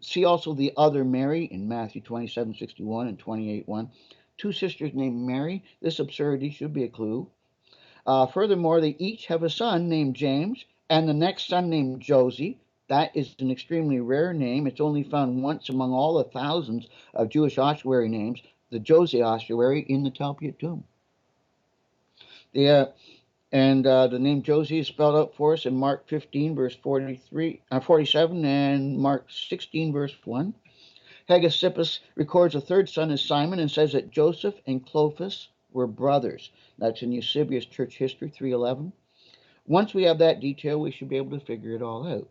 See also the other Mary in Matthew 27:61 and 28:1. Two sisters named Mary. This absurdity should be a clue. Furthermore, they each have a son named James, and the next son named Josie. That is an extremely rare name. It's only found once among all the thousands of Jewish ossuary names, the Josie ossuary in the Talpiot tomb. The name Josie is spelled out for us in Mark 15, verse 47, and Mark 16, verse 1. Hegesippus records a third son as Simon and says that Joseph and Clopas were brothers. That's in Eusebius Church History 3:11. Once we have that detail, we should be able to figure it all out.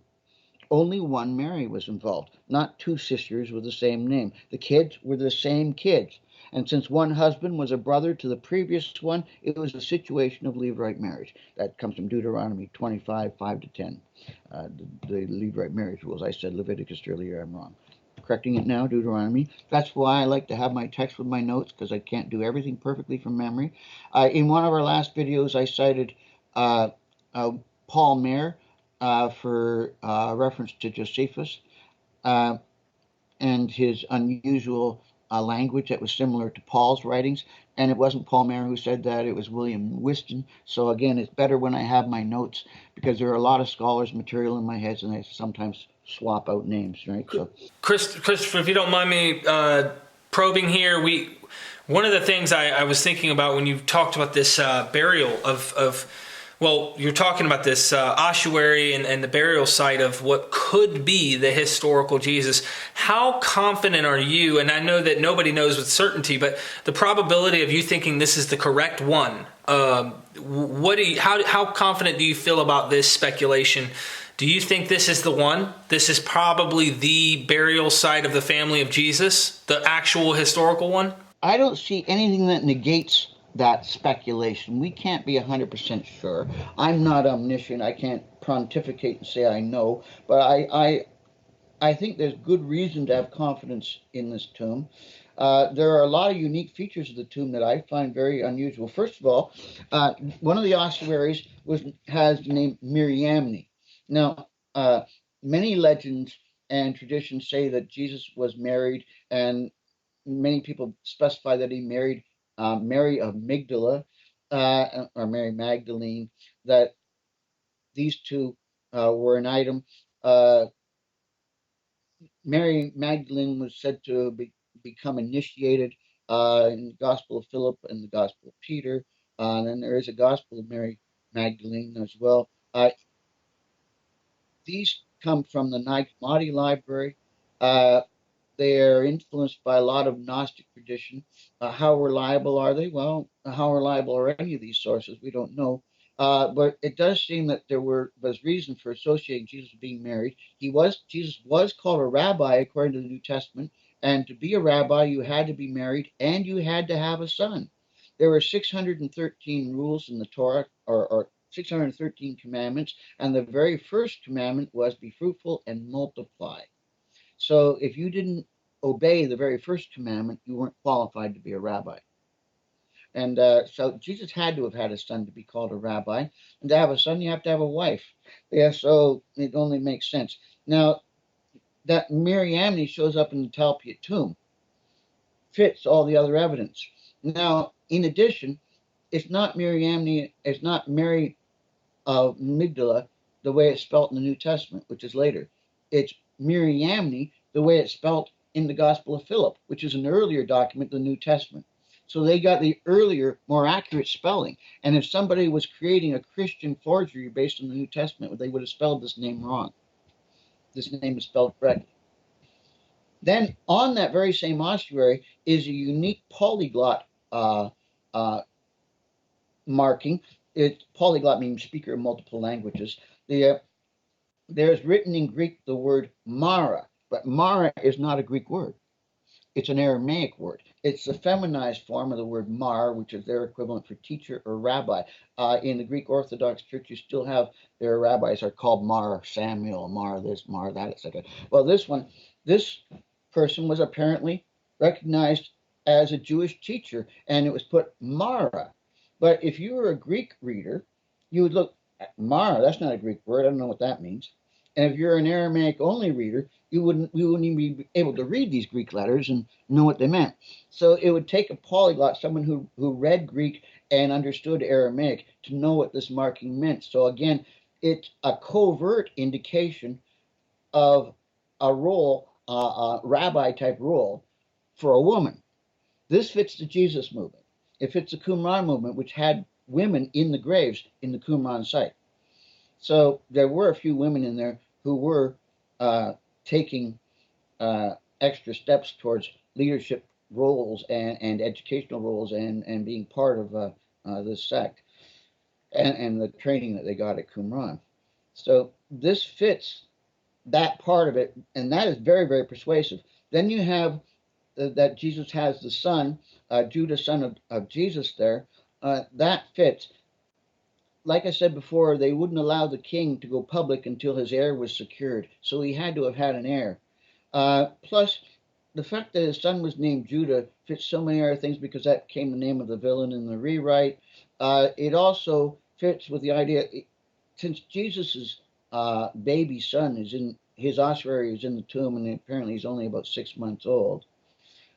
Only one Mary was involved, not two sisters with the same name. The kids were the same kids. And since one husband was a brother to the previous one, it was a situation of Levirate marriage. That comes from Deuteronomy 25, 5-10. The Levirate marriage rules. I said Leviticus earlier, I'm wrong. Correcting it now, Deuteronomy. That's why I like to have my text with my notes, because I can't do everything perfectly from memory. In one of our last videos, I cited Paul Mayer for reference to Josephus and his unusual language that was similar to Paul's writings. And it wasn't Paul Mayer who said that, it was William Whiston. So again, it's better when I have my notes, because there are a lot of scholars' material in my head, and I sometimes swap out names, right? So, Christopher, if you don't mind me probing here, one of the things I was thinking about when you talked about this burial well, you're talking about this ossuary and the burial site of what could be the historical Jesus. How confident are you, and I know that nobody knows with certainty, but the probability of you thinking this is the correct one, how confident do you feel about this speculation? Do you think this is the one? This is probably the burial site of the family of Jesus, the actual historical one? I don't see anything that negates that speculation. We can't be 100% sure. I'm not omniscient. I can't pontificate and say I know, but I think there's good reason to have confidence in this tomb. There are a lot of unique features of the tomb that I find very unusual. First of all, one of the ossuaries has the name Miriamne. Now, many legends and traditions say that Jesus was married, and many people specify that he married Mary of Magdala, or Mary Magdalene, that these two were an item. Mary Magdalene was said to become initiated in the Gospel of Philip and the Gospel of Peter. And then there is a Gospel of Mary Magdalene as well. These come from the Nag Hammadi library. Uh, They are influenced by a lot of Gnostic tradition. How reliable are they? Well, how reliable are any of these sources? We don't know. But it does seem that there was reason for associating Jesus with being married. Jesus was called a rabbi according to the New Testament, and to be a rabbi, you had to be married and you had to have a son. There were 613 rules in the Torah, or 613 commandments, and the very first commandment was be fruitful and multiply. So if you didn't obey the very first commandment, you weren't qualified to be a rabbi. And so Jesus had to have had a son to be called a rabbi. And to have a son, you have to have a wife. Yeah, so it only makes sense. Now, that Miriamne shows up in the Talpiot tomb fits all the other evidence. Now, in addition, it's not Miriamne, it's not Mary of Magdala, the way it's spelt in the New Testament, which is later. It's Miriamne, the way it's spelt in the Gospel of Philip, which is an earlier document, the New Testament. So they got the earlier, more accurate spelling. And if somebody was creating a Christian forgery based on the New Testament, they would have spelled this name wrong. This name is spelled correctly. Then on that very same ossuary is a unique polyglot marking. Polyglot means speaker of multiple languages. There's written in Greek the word Mara, but Mara is not a Greek word. It's an Aramaic word. It's the feminized form of the word mar, which is their equivalent for teacher or rabbi. In the Greek Orthodox Church, you still have their rabbis are called Mar Samuel, Mar this, Mar that, etc. Well, this person was apparently recognized as a Jewish teacher, and it was put Mara. But if you were a Greek reader, you would look at Mara. That's not a Greek word. I don't know what that means. And if you're an Aramaic only reader, you wouldn't even be able to read these Greek letters and know what they meant. So it would take a polyglot, someone who read Greek and understood Aramaic, to know what this marking meant. So again, it's a covert indication of a role, a rabbi type role for a woman. This fits the Jesus movement. It fits the Qumran movement, which had women in the graves in the Qumran site. So there were a few women in there who were taking extra steps towards leadership roles and educational roles and being part of this sect and the training that they got at Qumran. So this fits that part of it, and that is very, very persuasive. Then you have that Jesus has the son, Judah, son of Jesus there. That fits. Like I said before, they wouldn't allow the king to go public until his heir was secured. So he had to have had an heir. Plus, the fact that his son was named Judah fits so many other things because that became the name of the villain in the rewrite. It also fits with the idea, since Jesus's baby son is in his ossuary, is in the tomb, and apparently he's only about 6 months old.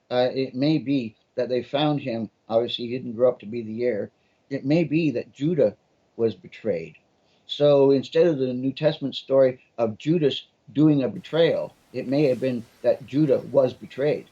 It may be that they found him. Obviously, he didn't grow up to be the heir. It may be that Judah was betrayed. So instead of the New Testament story of Judas doing a betrayal, it may have been that Judah was betrayed.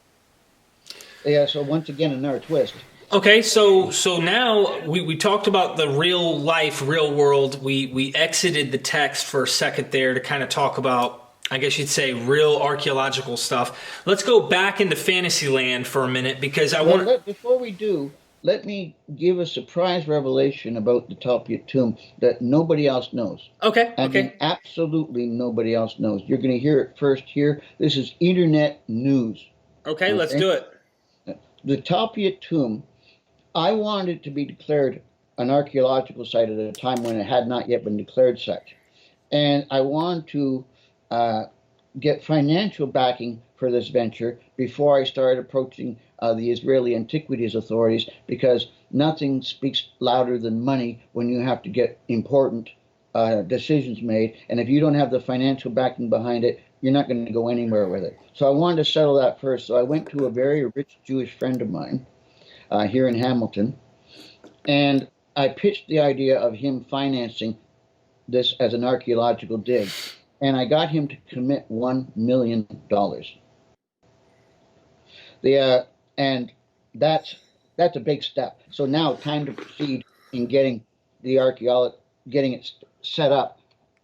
Yeah. So once again, another twist. Okay, so now we talked about the real life, real world. We exited the text for a second there to kind of talk about, I guess you'd say, real archaeological stuff. Let's go back into fantasy land for a minute because I Well, want. before we do, let me give a surprise revelation about the Talpiot tomb that nobody else knows. Okay, I mean, okay, absolutely nobody else knows. You're going to hear it first here. This is internet news. okay. Let's Okay? do it. The Talpiot tomb, I wanted it to be declared an archaeological site at a time when it had not yet been declared such. And I wanted to uh, get financial backing for this venture before I started approaching the Israeli Antiquities authorities, because nothing speaks louder than money when you have to get important decisions made. And if you don't have the financial backing behind it, you're not going to go anywhere with it. So I wanted to settle that first. So I went to a very rich Jewish friend of mine here in Hamilton, and I pitched the idea of him financing this as an archaeological dig, and I got him to commit $1 million. The and that's a big step. So now, time to proceed in getting it set up.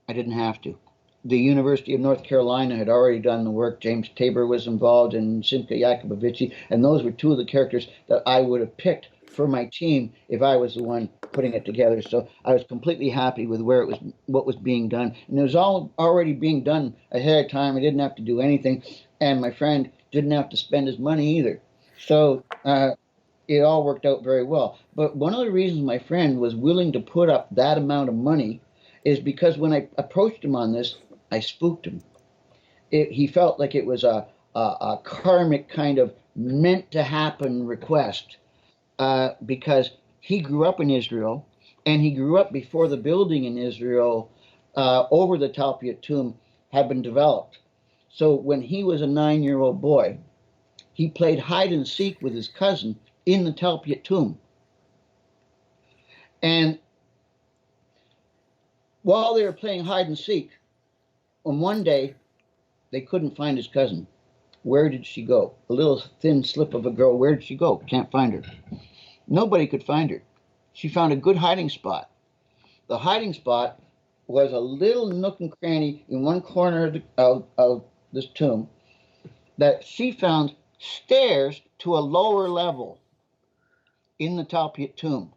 I didn't have to. The University of North Carolina had already done the work. James Tabor was involved, and Simka Jacobovici, and those were two of the characters that I would have picked for my team if I was the one putting it together. So I was completely happy with where it was, what was being done, and it was all already being done ahead of time. I didn't have to do anything, and my friend didn't have to spend his money either. So it all worked out very well. But one of the reasons my friend was willing to put up that amount of money is because when I approached him on this, I spooked him. He felt like it was a karmic kind of meant to happen request, because he grew up in Israel, and he grew up before the building in Israel over the Talpiot tomb had been developed. So when he was a 9-year-old boy, he played hide and seek with his cousin in the Talpiot tomb. And while they were playing hide and seek, on one day, they couldn't find his cousin. Where did she go? A little thin slip of a girl. Where did she go? Can't find her. Nobody could find her. She found a good hiding spot. The hiding spot was a little nook and cranny in one corner of this tomb that she found stairs to a lower level in the Talpiot tomb.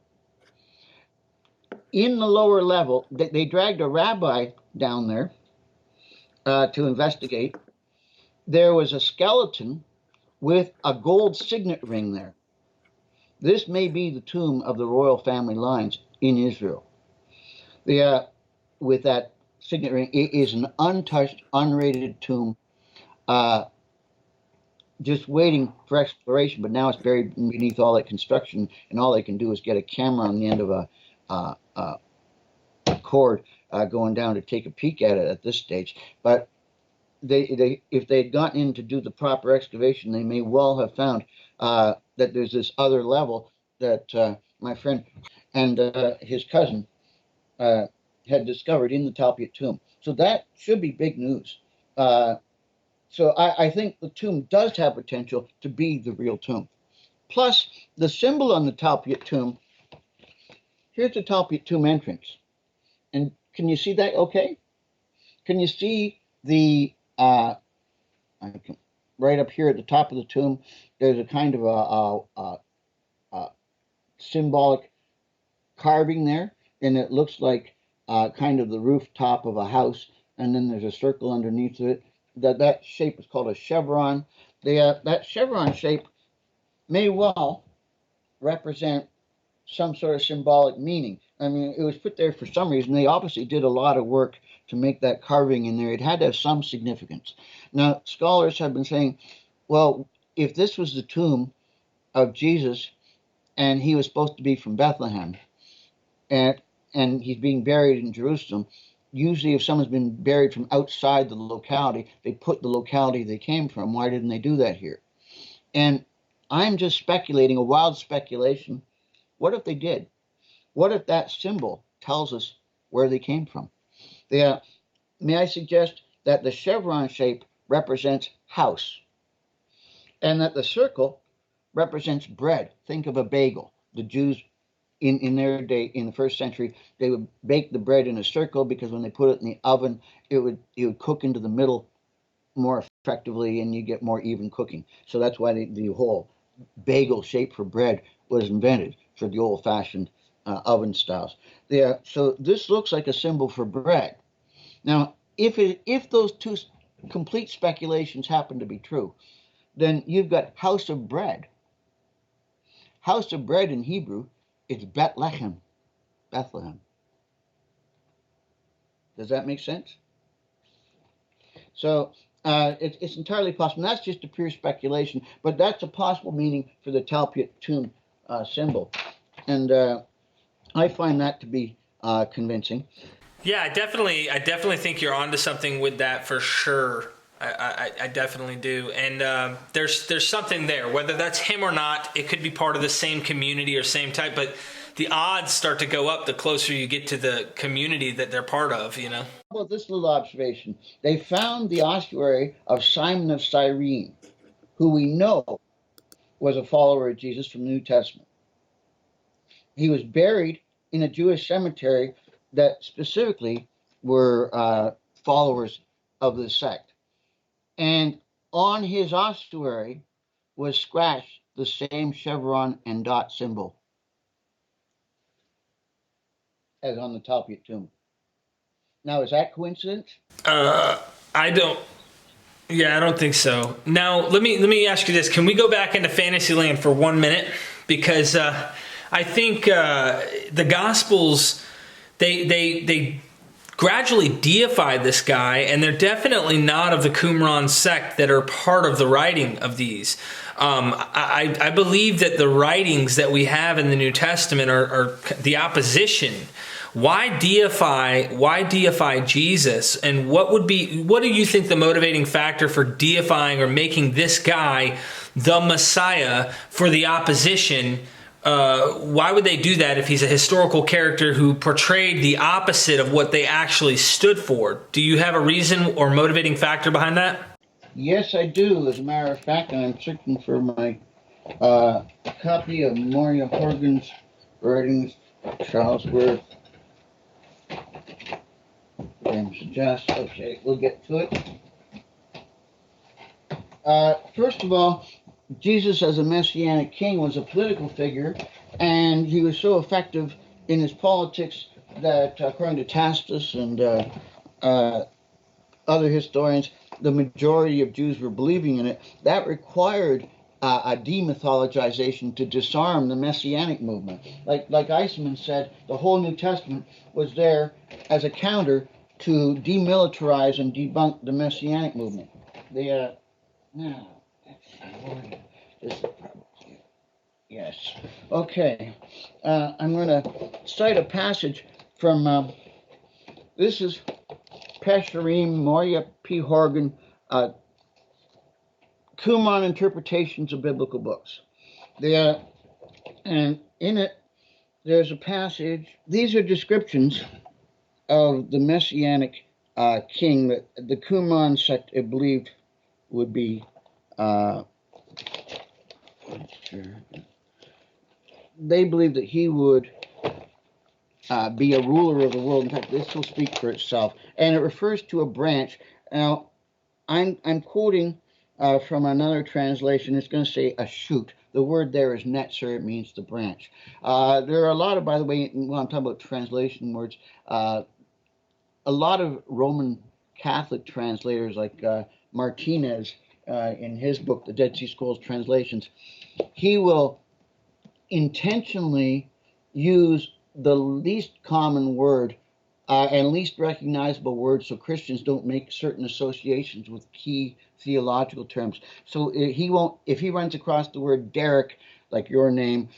In the lower level, they dragged a rabbi down there to investigate. There was a skeleton with a gold signet ring there. This may be the tomb of the royal family lines in Israel. With that signet ring, it is an untouched, unrated tomb, uh, just waiting for exploration. But now it's buried beneath all that construction, and all they can do is get a camera on the end of a cord going down to take a peek at it at this stage. But if they had gotten in to do the proper excavation, they may well have found that there's this other level that my friend and his cousin had discovered in the Talpiot tomb. So that should be big news. So I think the tomb does have potential to be the real tomb. Plus, the symbol on the Talpiot tomb, here's the Talpiot tomb entrance. And can you see that okay? Can you see the right up here at the top of the tomb? There's a kind of a symbolic carving there, and it looks like kind of the rooftop of a house, and then there's a circle underneath it. That shape is called a chevron. That chevron shape may well represent some sort of symbolic meaning. I mean, it was put there for some reason. They obviously did a lot of work to make that carving in there. It had to have some significance. Now, scholars have been saying, well, if this was the tomb of Jesus and he was supposed to be from Bethlehem, and and he's being buried in Jerusalem, usually if someone's been buried from outside the locality, they put the locality they came from. Why didn't they do that here? And I'm just speculating, a wild speculation. What if they did? What if that symbol tells us where they came from? May I suggest that the chevron shape represents house, and that the circle represents bread. Think of a bagel. The Jews in their day, in the first century, they would bake the bread in a circle because when they put it in the oven, it would cook into the middle more effectively and you get more even cooking. So that's why the whole bagel shape for bread was invented for the old-fashioned oven styles. So this looks like a symbol for bread. Now, if those two complete speculations happen to be true, then you've got house of bread. House of bread in Hebrew is Bethlehem. Bethlehem. Does that make sense? So it's entirely possible. And that's just a pure speculation, but that's a possible meaning for the Talpiot tomb symbol. And I find that to be convincing. Yeah, I definitely think you're onto something with that for sure. I definitely do, and there's something there. Whether that's him or not, it could be part of the same community or same type. But the odds start to go up the closer you get to the community that they're part of. You know. How about this little observation? They found the ossuary of Simon of Cyrene, who we know was a follower of Jesus from the New Testament. He was buried in a Jewish cemetery that specifically were followers of the sect. And on his ossuary was scratched the same chevron and dot symbol as on the Talpiot tomb. Now, is that coincidence? I don't. Yeah, I don't think so. Now, let me ask you this: can we go back into Fantasyland for 1 minute? Because I think the Gospels they gradually deified this guy, and they're definitely not of the Qumran sect that are part of the writing of these. I believe that the writings that we have in the New Testament are the opposition. Why deify Jesus? And what do you think the motivating factor for deifying or making this guy the Messiah for the opposition? Why would they do that if he's a historical character who portrayed the opposite of what they actually stood for? Do you have a reason or motivating factor behind that? Yes, I do, as a matter of fact, and I'm searching for my copy of Moria Horgan's writings, Charles Worth. Suggest. Okay, we'll get to it. First of all, Jesus as a messianic king was a political figure, and he was so effective in his politics that, according to Tacitus and other historians, the majority of Jews were believing in it. That required a demythologization to disarm the messianic movement. Like Eisman said, the whole New Testament was there as a counter to demilitarize and debunk the messianic movement. Now, this is probably, yes. Okay, I'm going to cite a passage from, this is Pesharim, Moria P. Horgan, Qumran interpretations of biblical books. And in it, there's a passage. These are descriptions of the messianic king that the Qumran sect believed would be. They believed that he would be a ruler of the world. In fact, this will speak for itself, and it refers to a branch. Now, I'm quoting from another translation. It's going to say a shoot. The word there is netzer. It means the branch. There are a lot of, by the way, when I'm talking about translation words, a lot of Roman Catholic translators like Martinez in his book, The Dead Sea Scrolls Translations, he will intentionally use the least common word and least recognizable words so Christians don't make certain associations with key theological terms. So he won't, if he runs across the word Derek, like your name,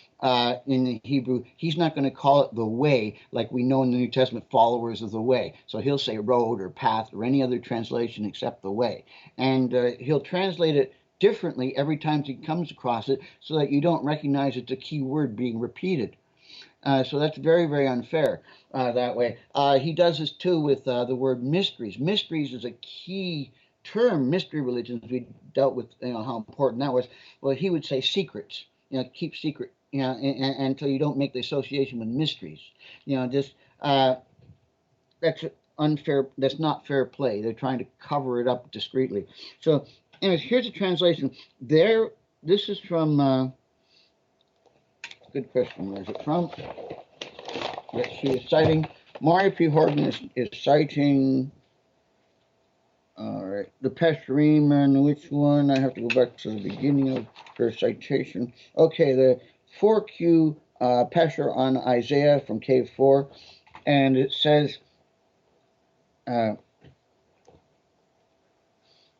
in the Hebrew, he's not going to call it the way, like we know in the New Testament, followers of the way. So he'll say road or path or any other translation except the way. And he'll translate it differently every time he comes across it so that you don't recognize it's a key word being repeated. So that's very, very unfair that way. He does this too with the word mysteries. Mysteries is a key term mystery religions, we dealt with, how important that was. Well, he would say secrets, keep secret, until you don't make the association with mysteries. Just that's unfair. That's not fair play. They're trying to cover it up discreetly. So, anyways, here's a translation. There, this is from. Good question. Where is it from? That she is citing. Mari P. Horgan is citing. All right, the Pesherim, and which one? I have to go back to the beginning of her citation. Okay, the 4Q Pesher on Isaiah from Cave 4, and it says, there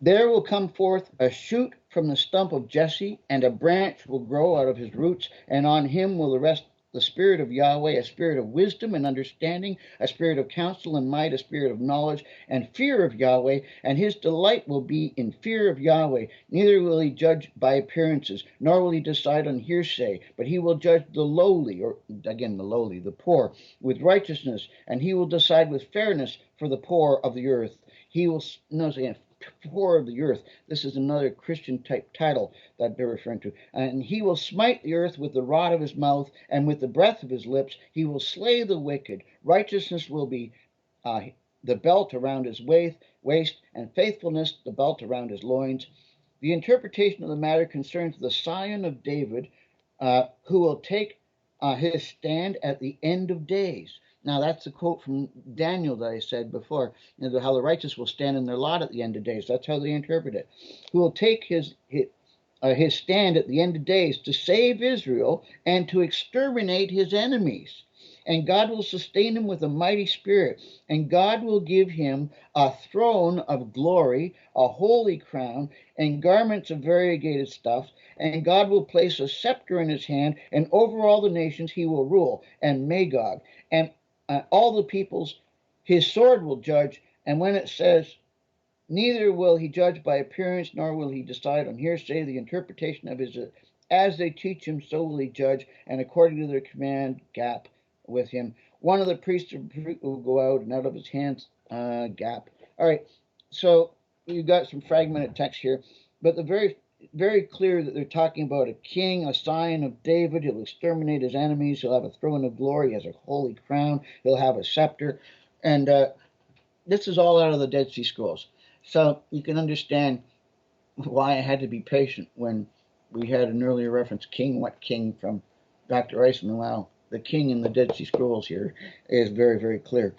will come forth a shoot from the stump of Jesse, and a branch will grow out of his roots, and on him will rest the spirit of Yahweh, a spirit of wisdom and understanding, a spirit of counsel and might, a spirit of knowledge and fear of Yahweh, and his delight will be in fear of Yahweh. Neither will he judge by appearances, nor will he decide on hearsay, but he will judge the lowly, or again the lowly, the poor, with righteousness, and he will decide with fairness for the poor of the earth. He will, notice again, poor of the earth. This is another Christian type title that they're referring to. And he will smite the earth with the rod of his mouth, and with the breath of his lips he will slay the wicked. Righteousness will be the belt around his waist, and faithfulness the belt around his loins. The interpretation of the matter concerns the Scion of David, who will take his stand at the end of days. Now, that's a quote from Daniel that I said before, how the righteous will stand in their lot at the end of days. That's how they interpret it. Who will take his stand at the end of days to save Israel and to exterminate his enemies. And God will sustain him with a mighty spirit, and God will give him a throne of glory, a holy crown, and garments of variegated stuff, and God will place a scepter in his hand, and over all the nations he will rule, and Magog, and all the peoples his sword will judge. And when it says, neither will he judge by appearance, nor will he decide on hearsay, the interpretation of his, as they teach him, so will he judge, and according to their command, gap with him. One of the priests will go out, and out of his hands, gap. All right, so you've got some fragmented text here, but the very clear that they're talking about a king, a Scion of David. He'll exterminate his enemies. He'll have a throne of glory. He has a holy crown. He'll have a scepter. And this is all out of the Dead Sea Scrolls. So you can understand why I had to be patient when we had an earlier reference, king, what king, from Dr. Eisman. Wow, the king in the Dead Sea Scrolls here is very, very clear.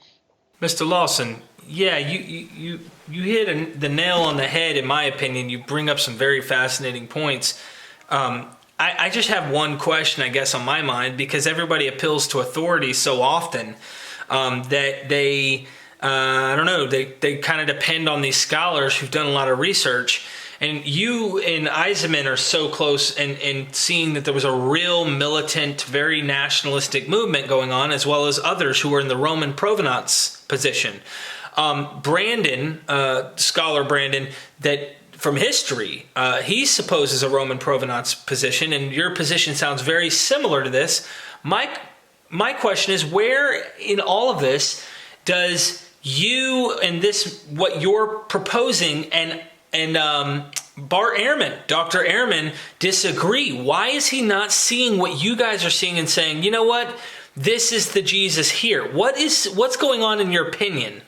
Mr. Lawson, yeah, you hit the nail on the head, in my opinion. You bring up some very fascinating points. I just have one question, I guess, on my mind, because everybody appeals to authority so often that they, I don't know, they kind of depend on these scholars who've done a lot of research. And you and Eisenman are so close in seeing that there was a real militant, very nationalistic movement going on, as well as others who were in the Roman provenance position. Brandon, scholar Brandon, that from history, he supposes a Roman provenance position, and your position sounds very similar to this. My question is, where in all of this does you and this, what you're proposing, and Bart Ehrman, Dr. Ehrman, disagree? Why is he not seeing what you guys are seeing and saying, you know what, this is the Jesus here? What's going on in your opinion?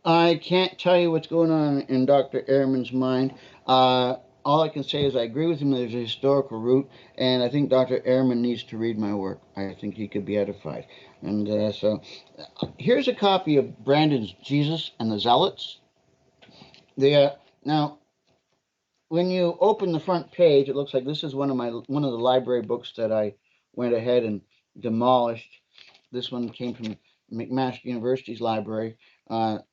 I can't tell you what's going on in Dr. Ehrman's mind. All I can say is I agree with him. There's a historical root, and I think Dr. Ehrman needs to read my work. I think he could be edified. And so here's a copy of Brandon's Jesus and the Zealots. Now, when you open the front page, it looks like this is one of the library books that I went ahead and demolished. This one came from McMaster University's library. I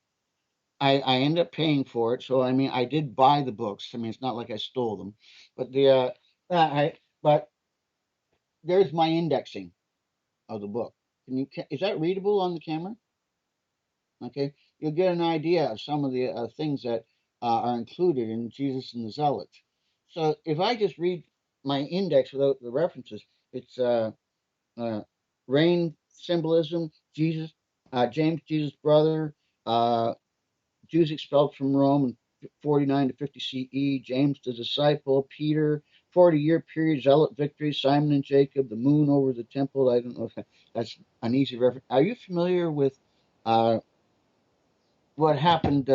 ended up paying for it, so I mean I did buy the books. I mean it's not like I stole them, but but there's my indexing of the book. Is that readable on the camera? Okay, you'll get an idea of some of the things that are included in Jesus and the Zealots. So if I just read my index without the references, it's rain symbolism, Jesus, James, Jesus' brother, Jews expelled from Rome, and 49 to 50 CE, James the disciple, Peter, 40-year period, zealot victory, Simon and Jacob, the moon over the temple. I don't know if that's an easy reference. Are you familiar with uh, what happened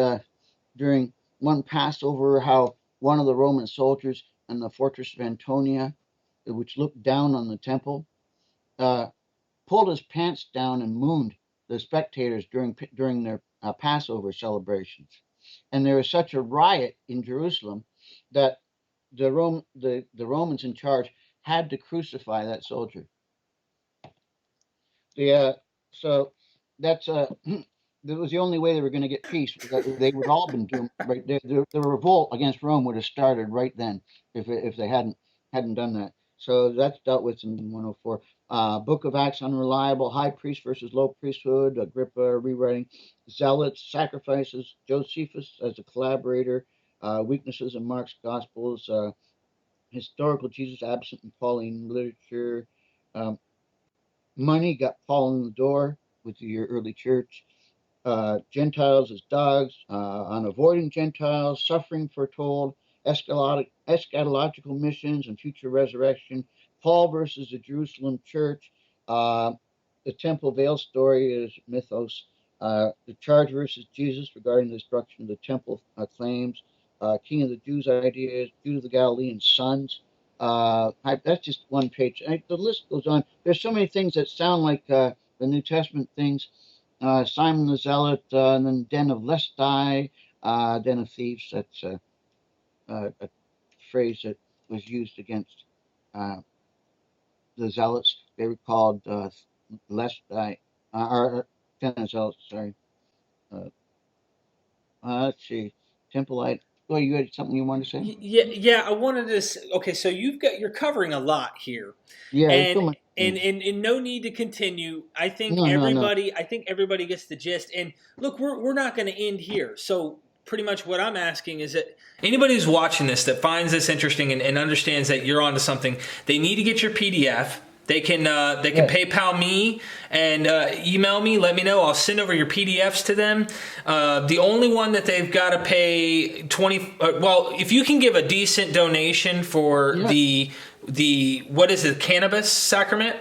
during one Passover, how one of the Roman soldiers in the fortress of Antonia, which looked down on the temple, uh, pulled his pants down and mooned the spectators during their Passover celebrations. And there was such a riot in Jerusalem that the Romans in charge had to crucify that soldier. Yeah, so that's that was the only way they were going to get peace. They would all been doomed right there. The revolt against Rome would have started right then if they hadn't done that. So that's dealt with in 104. Book of Acts unreliable, high priest versus low priesthood, Agrippa rewriting, zealots, sacrifices, Josephus as a collaborator, weaknesses in Mark's Gospels, historical Jesus absent in Pauline literature. Um, Money got Paul in the door with the early church. Gentiles as dogs, on avoiding Gentiles, suffering foretold, eschatological missions and future resurrection, Paul versus the Jerusalem church, uh, the temple veil story is mythos, the charge versus Jesus regarding the destruction of the temple claims, King of the Jews ideas, Jude of the Galilean sons. That's just one page. The list goes on. There's so many things that sound like the New Testament things. Simon the Zealot, and then Den of Lestai, Den of Thieves. That's a phrase that was used against uh, the Zealots. They were called Lestai, or Den of Zealots, sorry. Uh, let's see. Templite. Oh, you had something you wanted to say? Yeah. I wanted to. Okay, so you're covering a lot here, Yeah, there's and so much and things. and, and no need to continue. No, no, no. I think everybody gets the gist. And look, we're not going to end here. So pretty much what I'm asking is that anybody who's watching this that finds this interesting and understands that you're onto something, they need to get your PDF. They can Yes. PayPal me and email me. Let me know. I'll send over your PDFs to them. The only one that they've got to pay 20. Well, if you can give a decent donation for Yeah. the what is it, cannabis sacrament?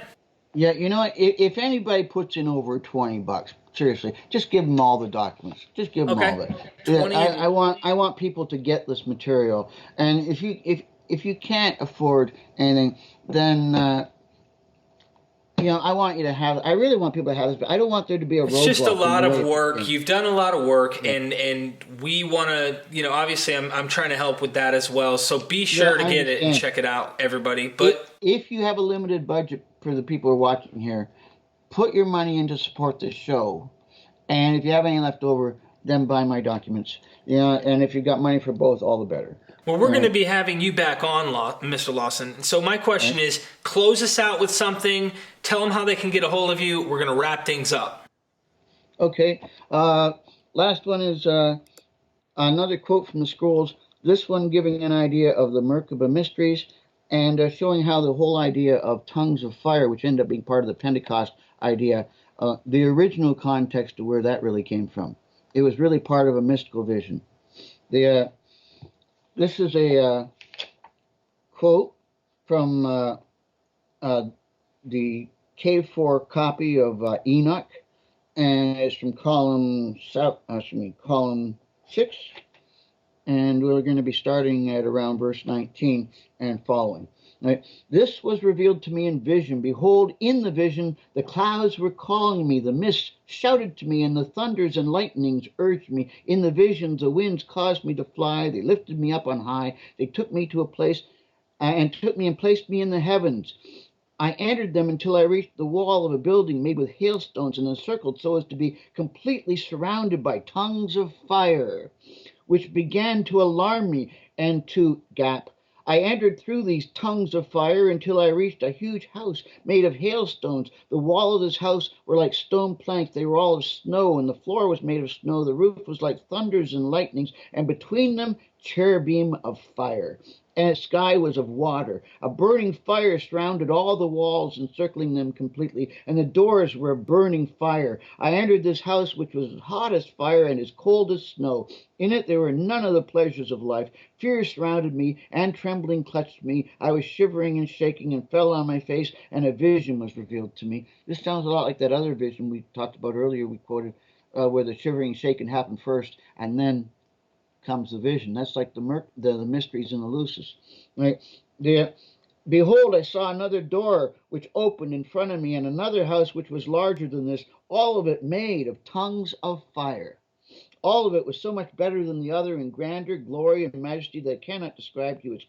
Yeah, you know what? If anybody puts in over $20, seriously, just give them all the documents. Just give them all Okay, of it. Yeah, 20 and I want people to get this material. And if you can't afford anything, then I want you to have. I really want people to have this, but I don't want there to be a it's just a roadblock in the lot of way. work. You've done a lot of work, Yeah, and we want to, obviously I'm trying to help with that as well. So be yeah, sure to I get it and understand. check it out, everybody. If But if you have a limited budget for the people who are watching here, put your money in to support this show. And if you have any left over, then buy my documents. Yeah, and if you got money for both, all the better. well, we're All going to right, be having you back on, Mr. Lawson. So my all question right. is, close us out with something. Tell them how they can get a hold of you. We're going to wrap things up. Okay. Last one is another quote from the scrolls. This one giving an idea of the Merkaba mysteries and showing how the whole idea of tongues of fire, which ended up being part of the Pentecost idea, the original context of where that really came from. It was really part of a mystical vision. The This is a quote from uh, the K4 copy of Enoch, and it's from column 6, and we're going to be starting at around verse 19 and following. Right. This was revealed to me in vision. Behold, in the vision, the clouds were calling me, the mists shouted to me, and the thunders and lightnings urged me. In the visions, the winds caused me to fly. They lifted me up on high. They took me to a place and took me and placed me in the heavens. I entered them until I reached the wall of a building made with hailstones and encircled so as to be completely surrounded by tongues of fire, which began to alarm me and to gap. I entered through these tongues of fire until I reached a huge house made of hailstones. The wall of this house were like stone planks. They were all of snow, and the floor was made of snow. The roof was like thunders and lightnings, and between them cherubim of fire, and its sky was of water. A burning fire surrounded all the walls, encircling them completely, and the doors were of burning fire. I entered this house, which was as hot as fire and as cold as snow. In it there were none of the pleasures of life. Fear surrounded me, and trembling clutched me. I was shivering and shaking, and fell on my face, and a vision was revealed to me. This sounds a lot like that other vision we talked about earlier, we quoted, where the shivering and shaking happened first, and then comes the vision. That's like the mysteries in Eleusis. Right? Behold, I saw another door which opened in front of me, and another house which was larger than this, all of it made of tongues of fire. All of it was so much better than the other in grandeur, glory, and majesty that I cannot describe to you its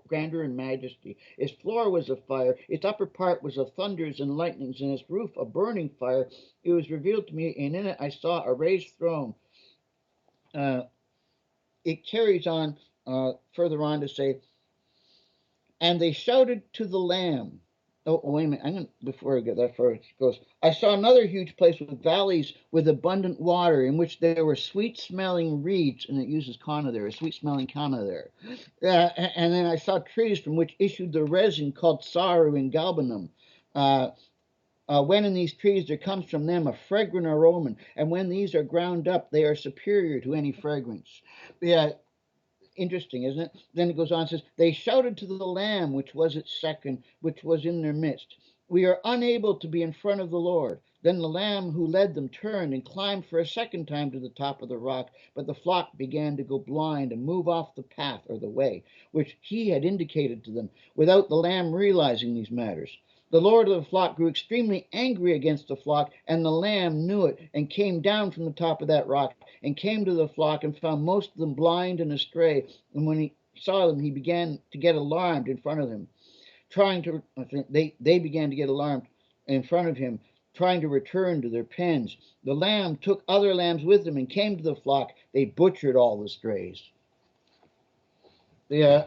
grandeur and majesty. Its floor was of fire, its upper part was of thunders and lightnings, and its roof a burning fire. It was revealed to me, and in it I saw a raised throne. It carries on further on to say, and they shouted to the Lamb. Oh, wait a minute. Before I get that far, it goes, I saw another huge place with valleys with abundant water, in which there were sweet-smelling reeds, and it uses kanna there, a sweet-smelling kanna there. And then I saw trees from which issued the resin called saru and galbanum. When in these trees there comes from them a fragrant aroma, and when these are ground up, they are superior to any fragrance. Yeah, interesting, isn't it? Then it goes on and says, they shouted to the Lamb, which was its second, which was in their midst. We are unable to be in front of the Lord. Then the Lamb who led them turned and climbed for a second time to the top of the rock, but the flock began to go blind and move off the path or the way, which he had indicated to them, without the Lamb realizing these matters. The Lord of the flock grew extremely angry against the flock, and the Lamb knew it, and came down from the top of that rock, and came to the flock, and found most of them blind and astray. And when he saw them, he began to get alarmed in front of them, they began to get alarmed in front of him, trying to return to their pens. The Lamb took other lambs with him and came to the flock. They butchered all the strays. Yeah.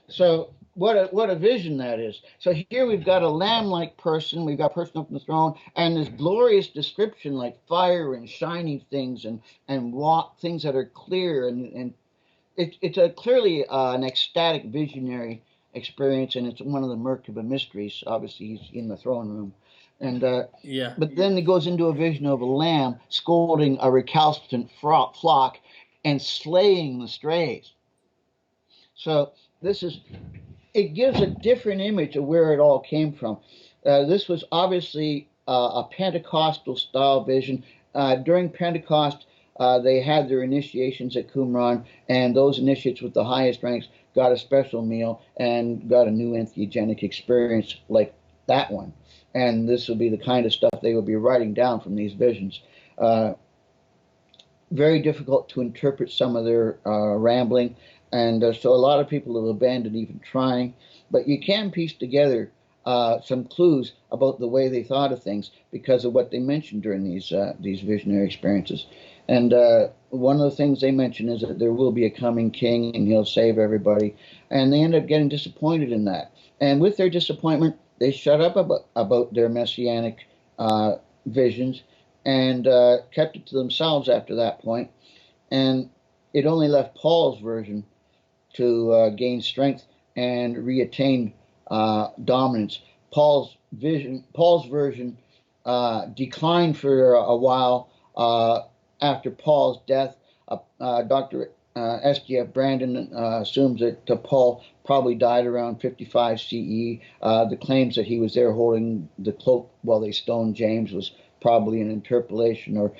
So what a vision that is. So here we've got a lamb-like person, we've got a person up on the throne, and this glorious description like fire and shiny things and things that are clear, and it's clearly an ecstatic visionary experience, and it's one of the Merkaba mysteries. Obviously, he's in the throne room, and Yeah. but then it goes into a vision of a lamb scolding a recalcitrant flock and slaying the strays. So it gives a different image of where it all came from. This was obviously a Pentecostal style vision. During Pentecost, they had their initiations at Qumran, and those initiates with the highest ranks got a special meal and got a new entheogenic experience like that one. And this would be the kind of stuff they would be writing down from these visions. Very difficult to interpret some of their rambling. And so a lot of people have abandoned even trying. But you can piece together some clues about the way they thought of things because of what they mentioned during these visionary experiences. And one of the things they mention is that there will be a coming king and he'll save everybody. And they end up getting disappointed in that. And with their disappointment, they shut up about their messianic visions and kept it to themselves after that point. And it only left Paul's version to gain strength and reattain dominance. Paul's version declined for a while after Paul's death. Dr. S.G.F. Brandon assumes that Paul probably died around 55 CE. The claims that he was there holding the cloak while they stoned James was probably an interpolation or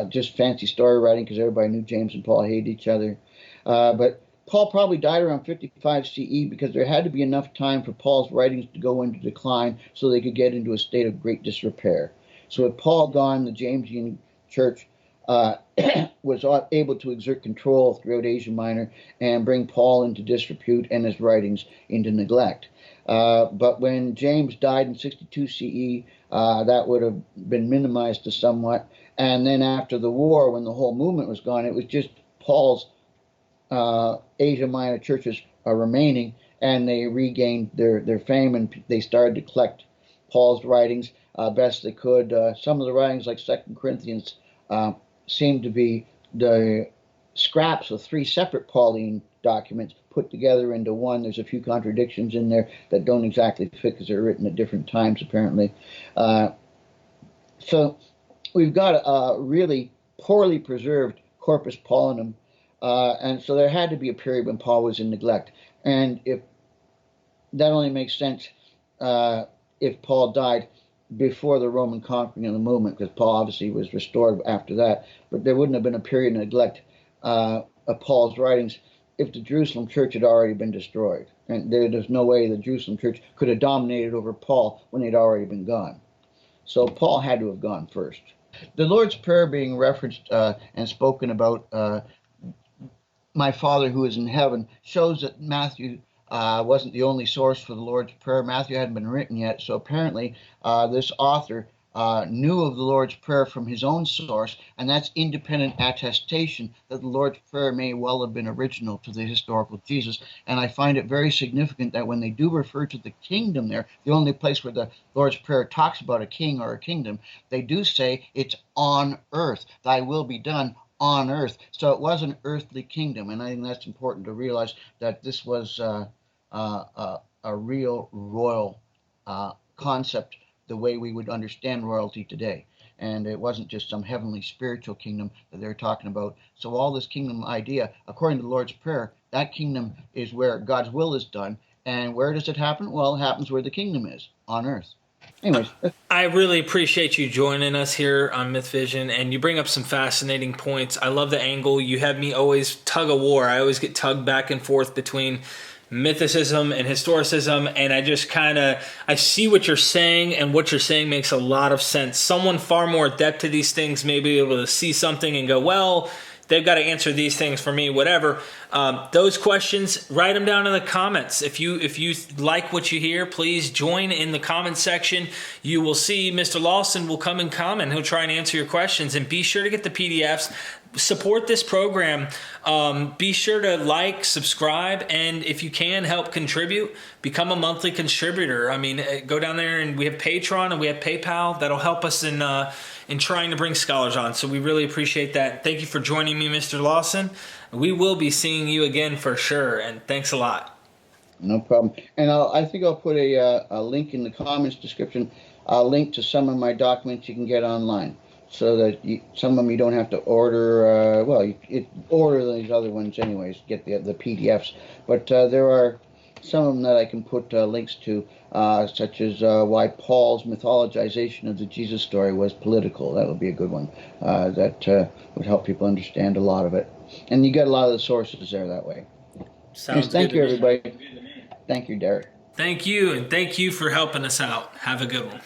just fancy story writing because everybody knew James and Paul hated each other. But Paul probably died around 55 CE because there had to be enough time for Paul's writings to go into decline so they could get into a state of great disrepair. So with Paul gone, the Jamesian church was able to exert control throughout Asia Minor and bring Paul into disrepute and his writings into neglect. But when James died in 62 CE, that would have been minimized to somewhat. And then after the war, when the whole movement was gone, it was just Paul's Asia Minor churches remaining, and they regained their fame, and they started to collect Paul's writings best they could. Some of the writings, like 2 Corinthians, seem to be the scraps of 3 separate Pauline documents put together into one. There's a few contradictions in there that don't exactly fit because they're written at different times, apparently. So we've got a really poorly preserved Corpus Paulinum, and so there had to be a period when Paul was in neglect. And if that only makes sense if Paul died before the Roman conquering of the movement, because Paul obviously was restored after that. But there wouldn't have been a period of neglect of Paul's writings if the Jerusalem church had already been destroyed. And there's no way the Jerusalem church could have dominated over Paul when they'd already been gone. So Paul had to have gone first. The Lord's Prayer being referenced and spoken about, my Father who is in heaven, shows that Matthew wasn't the only source for the Lord's Prayer. Matthew hadn't been written yet, so apparently this author knew of the Lord's Prayer from his own source, and that's independent attestation that the Lord's Prayer may well have been original to the historical Jesus. And I find it very significant that when they do refer to the kingdom there, the only place where the Lord's Prayer talks about a king or a kingdom, they do say it's on earth. Thy will be done on earth. So it was an earthly kingdom, and I think that's important to realize that this was a real royal concept, the way we would understand royalty today. And it wasn't just some heavenly spiritual kingdom that they're talking about. So all this kingdom idea, according to the Lord's Prayer, that kingdom is where God's will is done. And where does it happen? Well, it happens where the kingdom is, on earth. Anyways, I really appreciate you joining us here on Myth Vision, and you bring up some fascinating points. I love the angle. You have me always tug a war. I always get tugged back and forth between mythicism and historicism, and I just I see what you're saying, and what you're saying makes a lot of sense. Someone far more adept to these things may be able to see something and go, well, they've got to answer these things for me, whatever. Those questions, write them down in the comments. If you like what you hear, please join in the comment section. You will see Mr. Lawson will come and comment. He'll try and answer your questions. And be sure to get the PDFs. Support this program. Be sure to like, subscribe, and if you can, help contribute. Become a monthly contributor. I mean, go down there, and we have Patreon and we have PayPal. That'll help us in trying to bring scholars on. So we really appreciate that. Thank you for joining me, Mr. Lawson. We will be seeing you again for sure, and thanks a lot. No problem. And I think I'll put a link in the comments description, a link to some of my documents you can get online, so that some of them you don't have to order. Order these other ones anyways, get the PDFs. But there are some of them that I can put links to, such as why Paul's mythologization of the Jesus story was political. That would be a good one. That would help people understand a lot of it. And you get a lot of the sources there that way. Sounds Thank good you, to me. everybody. Thank you, Derek. Thank you, and thank you for helping us out. Have a good one.